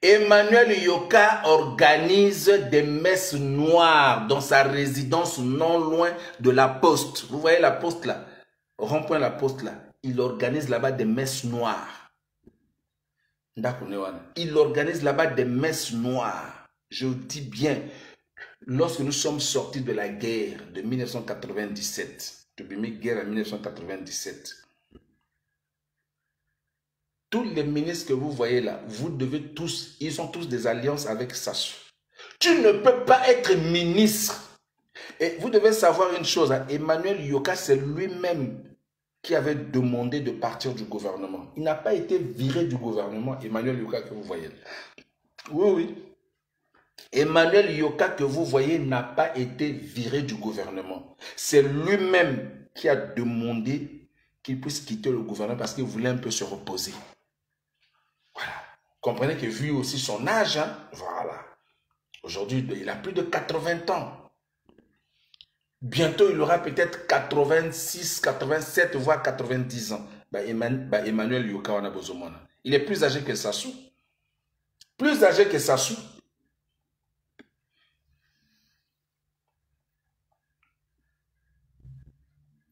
Emmanuel Yoka organise des messes noires dans sa résidence non loin de la poste. Vous voyez la poste là, rond-point la poste là. Il organise là-bas des messes noires. Il organise là-bas des messes noires. Je vous dis bien, lorsque nous sommes sortis de la guerre de 1997, de la guerre en 1997, tous les ministres que vous voyez là, vous devez tous, ils sont tous des alliances avec Sassou. Tu ne peux pas être ministre. Et vous devez savoir une chose, hein, Emmanuel Yoka, c'est lui-même qui avait demandé de partir du gouvernement. Il n'a pas été viré du gouvernement, Emmanuel Yoka que vous voyez là. Oui, oui. Emmanuel Yoka que vous voyez n'a pas été viré du gouvernement. C'est lui-même qui a demandé qu'il puisse quitter le gouvernement parce qu'il voulait un peu se reposer. Voilà. Comprenez que vu aussi son âge, hein, voilà. Aujourd'hui, il a plus de 80 ans. Bientôt, il aura peut-être 86, 87, voire 90 ans. Emmanuel Yoka, on a besoin. Il est plus âgé que Sassou. Plus âgé que Sassou.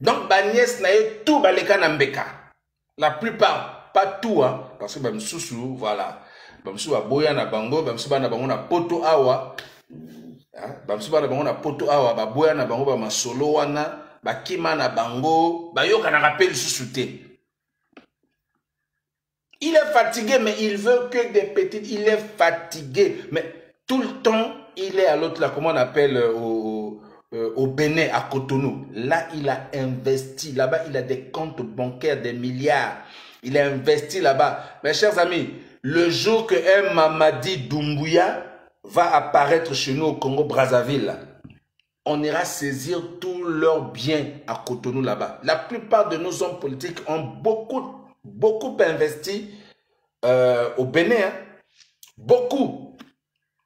Donc, Bagnès n'a eu tout Baleka Nambeka. La plupart, pas tout, hein, parce que Bamsoussou, voilà. Bamsou a Boya na Bango, Bamsou na Bango na Poto Awa. Bamsou na Bango na Poto Awa, Boya na Bango, Bama Solo wana, Bakima na Bango, Bayoka na rappel Soussouté. Il est fatigué, mais il veut que des petites. Il est fatigué, mais tout le temps, il est à l'autre, là, comment on appelle, au Bénin, à Cotonou. Là, il a investi. Là-bas, il a des comptes bancaires, des milliards. Il a investi là-bas. Mes chers amis, le jour que un Mamadi Doumbouya va apparaître chez nous au Congo-Brazzaville, on ira saisir tous leurs biens à Cotonou là-bas. La plupart de nos hommes politiques ont beaucoup investi au Bénin. Hein. Beaucoup.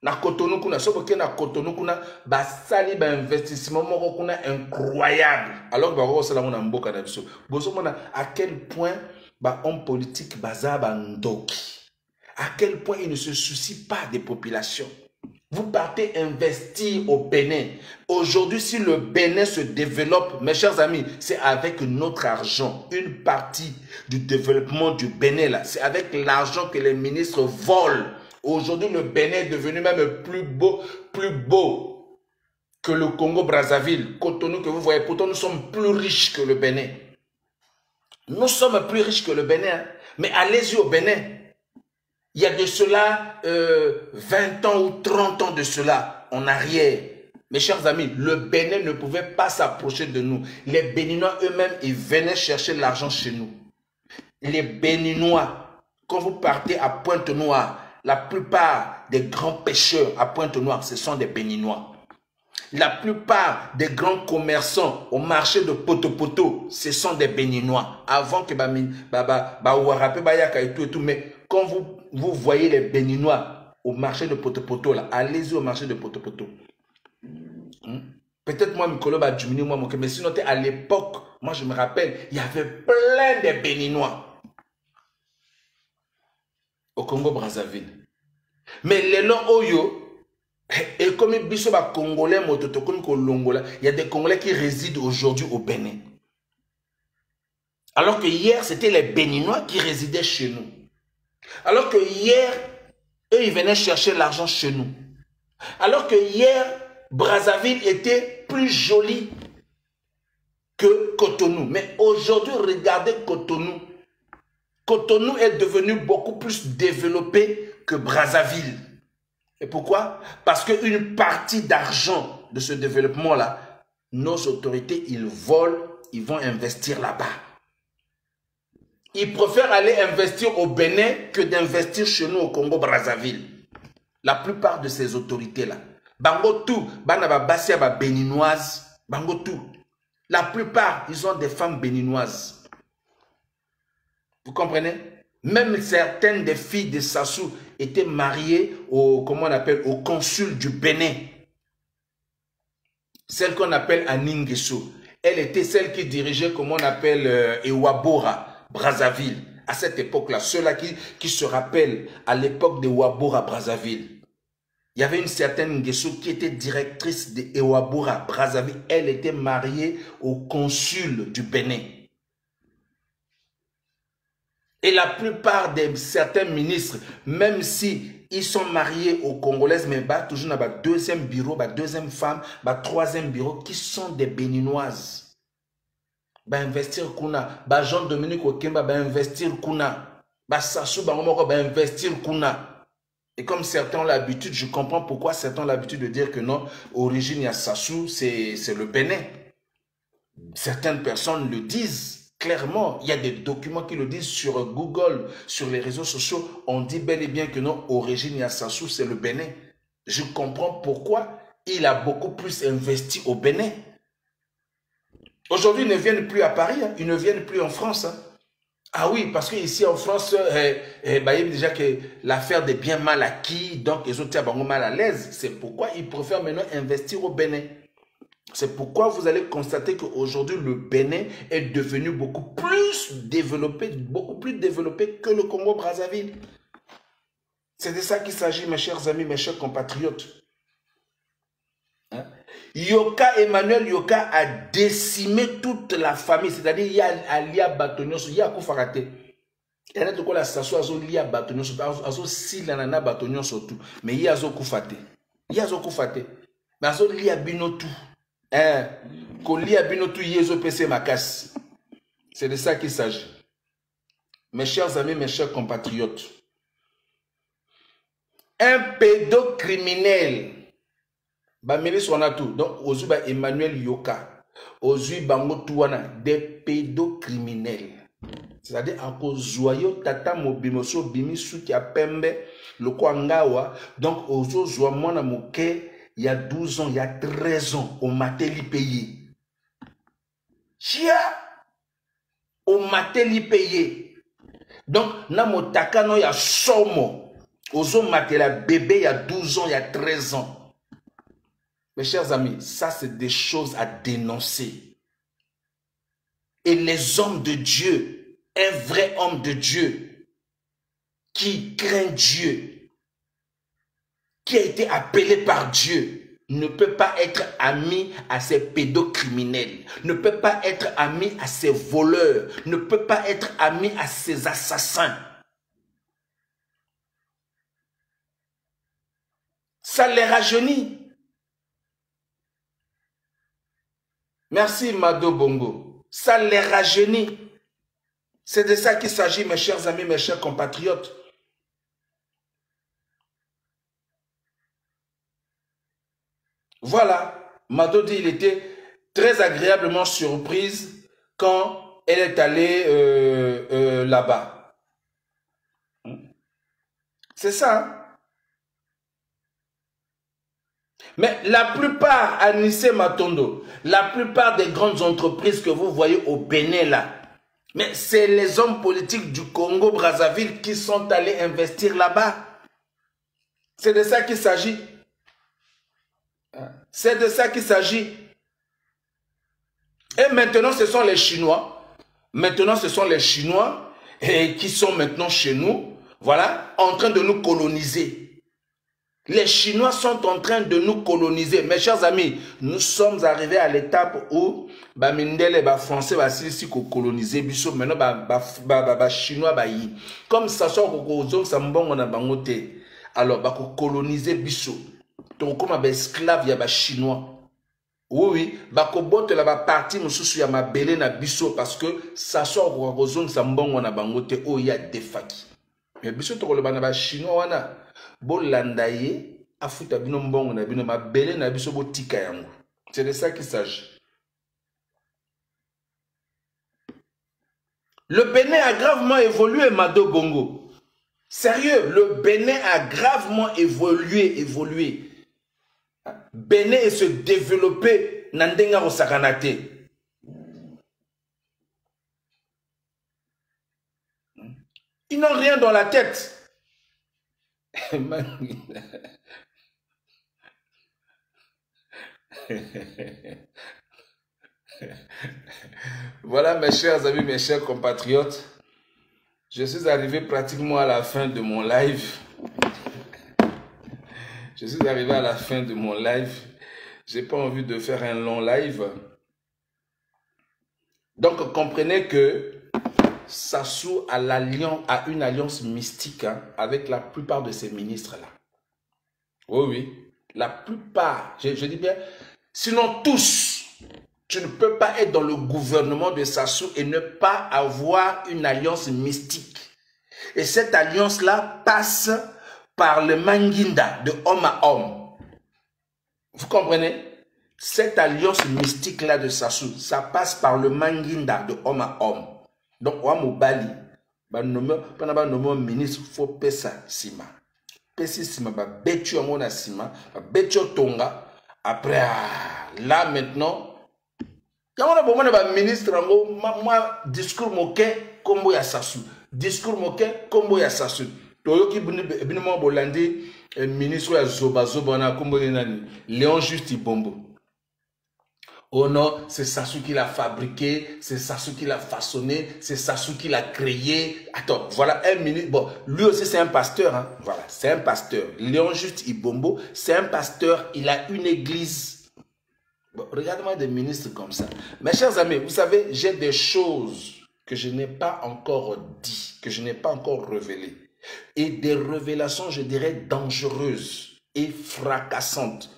Na Cotonou kuna, sauf que na Cotonou kuna, ba sali ba investissement moko kuna incroyable. Alors que ba ko sala mona mboka na biso. Bozo mona à quel point ba homme politique baza ba ndoki. À quel point il ne se soucie pas des populations. Vous partez investir au Bénin. Aujourd'hui, si le Bénin se développe, mes chers amis, c'est avec notre argent. Une partie du développement du Bénin, c'est avec l'argent que les ministres volent. Aujourd'hui, le Bénin est devenu même plus beau que le Congo-Brazzaville. Cotonou que vous voyez, pourtant nous sommes plus riches que le Bénin. Nous sommes plus riches que le Bénin. Hein? Mais allez-y au Bénin. Il y a de cela 20 ans ou 30 ans de cela en arrière. Mes chers amis, le Bénin ne pouvait pas s'approcher de nous. Les Béninois eux-mêmes, ils venaient chercher l'argent chez nous. Les Béninois, quand vous partez à Pointe-Noire, la plupart des grands pêcheurs à Pointe-Noire, ce sont des Béninois. La plupart des grands commerçants au marché de Poto-Poto, ce sont des Béninois. Avant que et tout, mais quand vous voyez les Béninois au marché de Poto-Poto, allez-y au marché de Poto-Poto. Peut-être moi, Mikolo va diminuer, mais sinon, à l'époque, moi je me rappelle, il y avait plein de Béninois au Congo-Brazzaville. Mais les longs Oyo, et comme ils sont Congolais, il y a des Congolais qui résident aujourd'hui au Bénin. Alors que hier, c'était les Béninois qui résidaient chez nous. Alors que hier, eux, ils venaient chercher l'argent chez nous. Alors que hier, Brazzaville était plus joli que Cotonou. Mais aujourd'hui, regardez Cotonou. Cotonou est devenu beaucoup plus développé que Brazzaville. Et pourquoi? Parce qu'une partie d'argent de ce développement-là, nos autorités, ils volent, ils vont investir là-bas. Ils préfèrent aller investir au Bénin que d'investir chez nous au Congo-Brazzaville. La plupart de ces autorités-là. Bango tout, banaba basia ba béninoise, bango tout. La plupart, ils ont des femmes béninoises. Vous comprenez? Même certaines des filles de Sassou étaient mariées au, comment on appelle, au consul du Bénin. Celle qu'on appelle Aningeso. Elle était celle qui dirigeait, comment on appelle, Ewabora, Brazzaville. À cette époque-là, ceux-là qui se rappellent à l'époque de Ewabora, Brazzaville. Il y avait une certaine Nguesso qui était directrice de Ewabora, Brazzaville. Elle était mariée au consul du Bénin. Et la plupart de certains ministres, même si ils sont mariés aux Congolaises, mais bah, toujours dans le deuxième bureau, bah, deuxième femme, bah, troisième bureau, qui sont des Béninoises. Bah, investir kuna, bah, Jean-Dominique Okemba, bah, investir kuna, bah, Sassou, bah, investir kuna. Et comme certains ont l'habitude, je comprends pourquoi certains ont l'habitude de dire que non, origine il y a Sassou, c'est le Bénin. Certaines personnes le disent. Clairement, il y a des documents qui le disent sur Google, sur les réseaux sociaux. On dit bel et bien que non, origine Yassassou, c'est le Bénin. Je comprends pourquoi il a beaucoup plus investi au Bénin. Aujourd'hui, ils ne viennent plus à Paris, hein. Ils ne viennent plus en France. Hein. Ah oui, parce qu'ici en France, il y a déjà que l'affaire des biens mal acquis, donc ils ont été mal à l'aise. C'est pourquoi ils préfèrent maintenant investir au Bénin. C'est pourquoi vous allez constater qu'aujourd'hui, le Bénin est devenu beaucoup plus développé que le Congo-Brazzaville. C'est de ça qu'il s'agit, mes chers amis, mes chers compatriotes. Hein? Yoka, Emmanuel Yoka a décimé toute la famille, c'est-à-dire il y a Alia Batonios, il y a Koufarate. Il y a tout la station Azolia Batonios, Azo Silanana Batonios surtout, mais il y a Azo Koufate. Il y a Azo Koufate. Mais Azo Lia Binotou. Hein? Kolia Binotou Yezo PC Makas. C'est de ça qu'il s'agit. Mes chers amis, mes chers compatriotes. Un pédocriminel. Donc, aujourd'hui, Emmanuel Yoka, aujourd'hui, des pédocriminels. C'est-à-dire, à cause de tata mobimoso bimisu qui a pembe, le kwangawa. Donc, aujourd'hui, moi, il y a 12 ans, il y a 13 ans, au matéli payé. Chia, au matéli payé. Donc, na motaka no ya somo. Ozo matela bébé, il y a 12 ans, il y a 13 ans. Mes chers amis, ça c'est des choses à dénoncer. Et les hommes de Dieu, un vrai homme de Dieu, qui craint Dieu, qui a été appelé par Dieu, ne peut pas être ami à ces pédocriminels, ne peut pas être ami à ces voleurs, ne peut pas être ami à ces assassins. Ça les rajeunit. Merci Mado Bongo. Ça les rajeunit. C'est de ça qu'il s'agit, mes chers amis, mes chers compatriotes. Voilà. Mado dit qu'il était très agréablement surprise quand elle est allée là-bas. C'est ça. Hein? Mais la plupart, Anissé Matondo, la plupart des grandes entreprises que vous voyez au Bénin là, mais c'est les hommes politiques du Congo-Brazzaville qui sont allés investir là-bas. C'est de ça qu'il s'agit. C'est de ça qu'il s'agit. Et maintenant, ce sont les Chinois. Maintenant, ce sont les Chinois qui sont maintenant chez nous, voilà, en train de nous coloniser. Les Chinois sont en train de nous coloniser. Mes chers amis, nous sommes arrivés à l'étape où les Français vont coloniser. Maintenant, les Chinois vont comme ça alors, ils coloniser biso. Donc, comme esclave, il y a des Chinois. Oui, bakobote la partie mususu ya mabele na biso parce que ça sort ko zonga mbongo na bangote o ya defaki. Mais biso to ko ba Chinois wana bolanda ye afuta bino mbongo na bino mabele na biso botika yango. C'est de ça qu'il s'agit. Le Bénin a gravement évolué, Mado Bongo. Sérieux, le Bénin a gravement évolué. Bénin et se développer Nandenga Rosakanate. Ils n'ont rien dans la tête. Voilà mes chers amis, mes chers compatriotes. Je suis arrivé pratiquement à la fin de mon live. Je suis arrivé à la fin de mon live. Je n'ai pas envie de faire un long live. Donc, comprenez que Sassou a une alliance mystique avec la plupart de ces ministres-là. Oui, oui. La plupart, je dis bien, sinon tous. Tu ne peux pas être dans le gouvernement de Sassou et ne pas avoir une alliance mystique. Et cette alliance-là passe par le Manginda, de homme à homme. Vous comprenez? Cette alliance mystique-là de Sassou, ça passe par le Manginda, de homme à homme. Donc, on Bali, nommé ministre, faut Pessa Sima. pesi sima ba betu yango na sima ba betu tonga après là maintenant yango na bomona ba ministre yango moi discours moke kombo ya Sassou discours moke kombo ya Sassou toyoki binimo bolandi ministre ya zoba na kombo nani Léon Juste Ibombo. Oh non, c'est Sassou qui l'a fabriqué, c'est Sassou qui l'a façonné, c'est Sassou qui l'a créé. Attends, voilà un ministre. Bon, lui aussi c'est un pasteur, hein. Voilà, c'est un pasteur. Léon Juste Ibombo, c'est un pasteur, il a une église. Bon, regarde-moi des ministres comme ça. Mes chers amis, vous savez, j'ai des choses que je n'ai pas encore dit, que je n'ai pas encore révélées. Et des révélations, je dirais, dangereuses et fracassantes.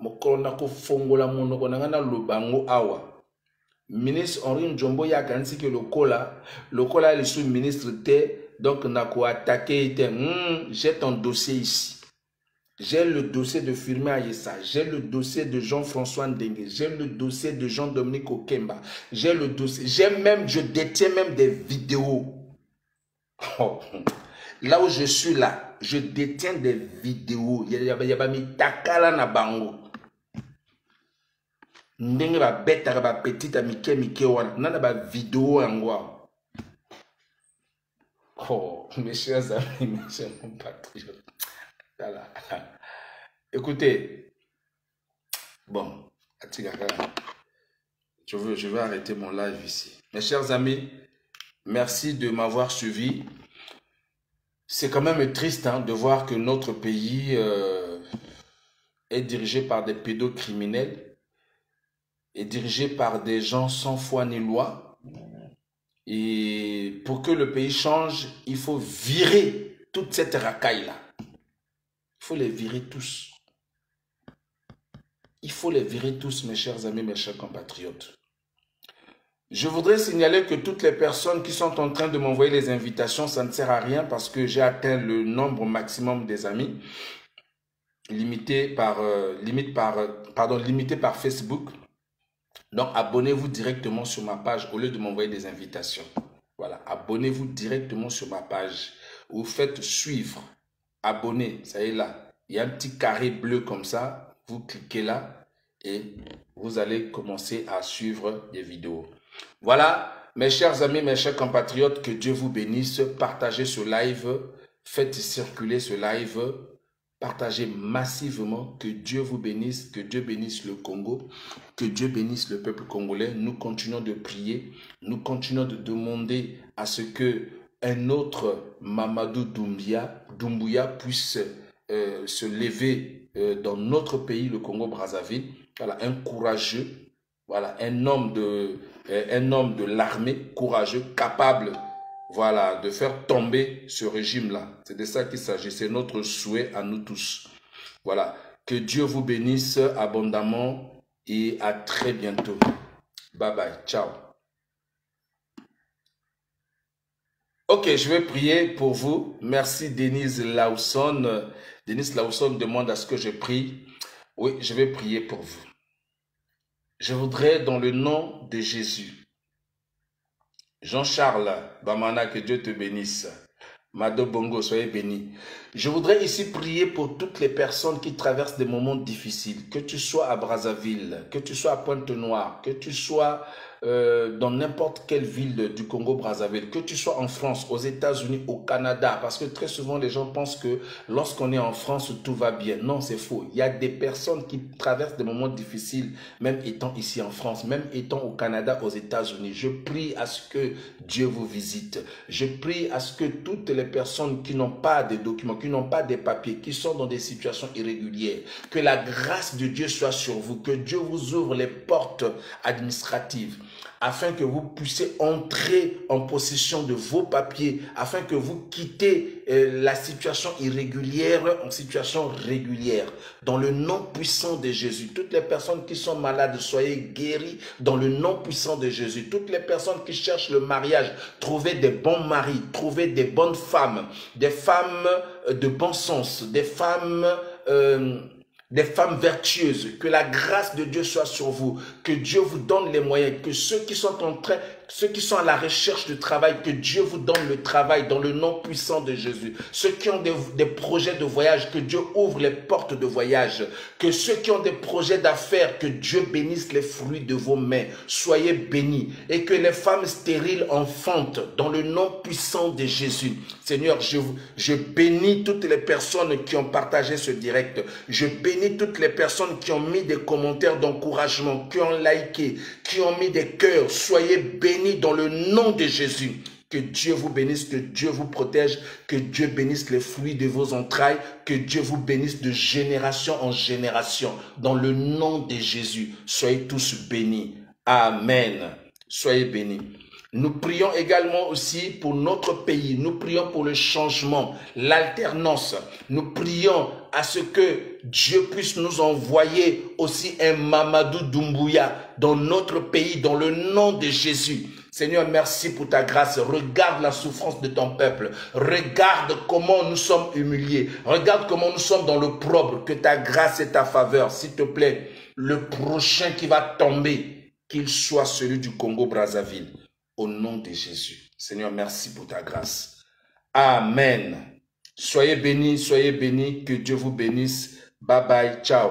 Mokonako fongola monoko nangana lubango awa. Ministre Henri Njombo ya kansi ke lokola le sous-ministre te, donc nako attaqué te. J'ai ton dossier ici. J'ai le dossier de Firmin Ayessa, j'ai le dossier de Jean-François Ndengue, j'ai le dossier de Jean-Dominique Okemba, j'ai le dossier, je détiens même des vidéos. Oh. Là où je suis là, je détiens des vidéos. Il y a mis takala na bango. Ndenge ba beta ba petite mike wana nana ba vidéo angwa. Oh, mes chers amis, mes chers compatriotes. Voilà. Écoutez, bon, je vais arrêter mon live ici. Mes chers amis, merci de m'avoir suivi. C'est quand même triste hein, de voir que notre pays est dirigé par des pédocriminels, est dirigé par des gens sans foi ni loi. Et pour que le pays change, il faut virer toute cette racaille-là. Il faut les virer tous. Il faut les virer tous, mes chers amis, mes chers compatriotes. Je voudrais signaler que toutes les personnes qui sont en train de m'envoyer les invitations, ça ne sert à rien parce que j'ai atteint le nombre maximum des amis, limité par Facebook. Donc, abonnez-vous directement sur ma page au lieu de m'envoyer des invitations. Voilà, abonnez-vous directement sur ma page. Vous faites suivre, abonnez, ça y est là. Il y a un petit carré bleu comme ça, vous cliquez là et vous allez commencer à suivre des vidéos. Voilà, mes chers amis, mes chers compatriotes, que Dieu vous bénisse. Partagez ce live, faites circuler ce live, partagez massivement. Que Dieu vous bénisse, que Dieu bénisse le Congo, que Dieu bénisse le peuple congolais. Nous continuons de prier, nous continuons de demander à ce que un autre Mamadou Doumbouya puisse se lever dans notre pays, le Congo-Brazzaville. Voilà, un courageux, voilà, un homme de l'armée, courageux, capable, voilà, de faire tomber ce régime-là. C'est de ça qu'il s'agit, c'est notre souhait à nous tous. Voilà, que Dieu vous bénisse abondamment et à très bientôt. Bye bye, ciao. Ok, je vais prier pour vous. Merci Denise Lawson. Denise Lawson demande à ce que je prie. Oui, je vais prier pour vous. Je voudrais, dans le nom de Jésus, Jean-Charles Bamana, que Dieu te bénisse. Mado Bongo, soyez bénis. Je voudrais ici prier pour toutes les personnes qui traversent des moments difficiles. Que tu sois à Brazzaville, que tu sois à Pointe-Noire, que tu sois dans n'importe quelle ville du Congo-Brazzaville, que tu sois en France, aux États-Unis, au Canada, parce que très souvent les gens pensent que lorsqu'on est en France, tout va bien. Non, c'est faux. Il y a des personnes qui traversent des moments difficiles, même étant ici en France, même étant au Canada, aux États-Unis. Je prie à ce que Dieu vous visite. Je prie à ce que toutes les personnes qui n'ont pas de documents, qui n'ont pas de papiers, qui sont dans des situations irrégulières, que la grâce de Dieu soit sur vous, que Dieu vous ouvre les portes administratives, afin que vous puissiez entrer en possession de vos papiers, afin que vous quittez la situation irrégulière en situation régulière. Dans le nom puissant de Jésus, toutes les personnes qui sont malades, soyez guéris dans le nom puissant de Jésus. Toutes les personnes qui cherchent le mariage, trouvez des bons maris, trouvez des bonnes femmes, des femmes de bon sens, des femmes vertueuses, que la grâce de Dieu soit sur vous, que Dieu vous donne les moyens, que ceux qui sont en train, ceux qui sont à la recherche de travail, que Dieu vous donne le travail dans le nom puissant de Jésus. Ceux qui ont des projets de voyage, que Dieu ouvre les portes de voyage. Que ceux qui ont des projets d'affaires, que Dieu bénisse les fruits de vos mains. Soyez bénis. Et que les femmes stériles enfantent dans le nom puissant de Jésus. Seigneur, je bénis toutes les personnes qui ont partagé ce direct. Je bénis toutes les personnes qui ont mis des commentaires d'encouragement, qui ont liké, qui ont mis des cœurs. Soyez bénis dans le nom de Jésus. Que Dieu vous bénisse, que Dieu vous protège, que Dieu bénisse les fruits de vos entrailles, que Dieu vous bénisse de génération en génération. Dans le nom de Jésus, soyez tous bénis. Amen. Soyez bénis. Nous prions également aussi pour notre pays. Nous prions pour le changement, l'alternance. Nous prions à ce que Dieu puisse nous envoyer aussi un Mamadou Doumbouya dans notre pays, dans le nom de Jésus. Seigneur, merci pour ta grâce. Regarde la souffrance de ton peuple. Regarde comment nous sommes humiliés. Regarde comment nous sommes dans le propre. Que ta grâce et ta faveur, s'il te plaît, le prochain qui va tomber, qu'il soit celui du Congo-Brazzaville. Au nom de Jésus. Seigneur, merci pour ta grâce. Amen. Soyez bénis, que Dieu vous bénisse. Bye bye, ciao.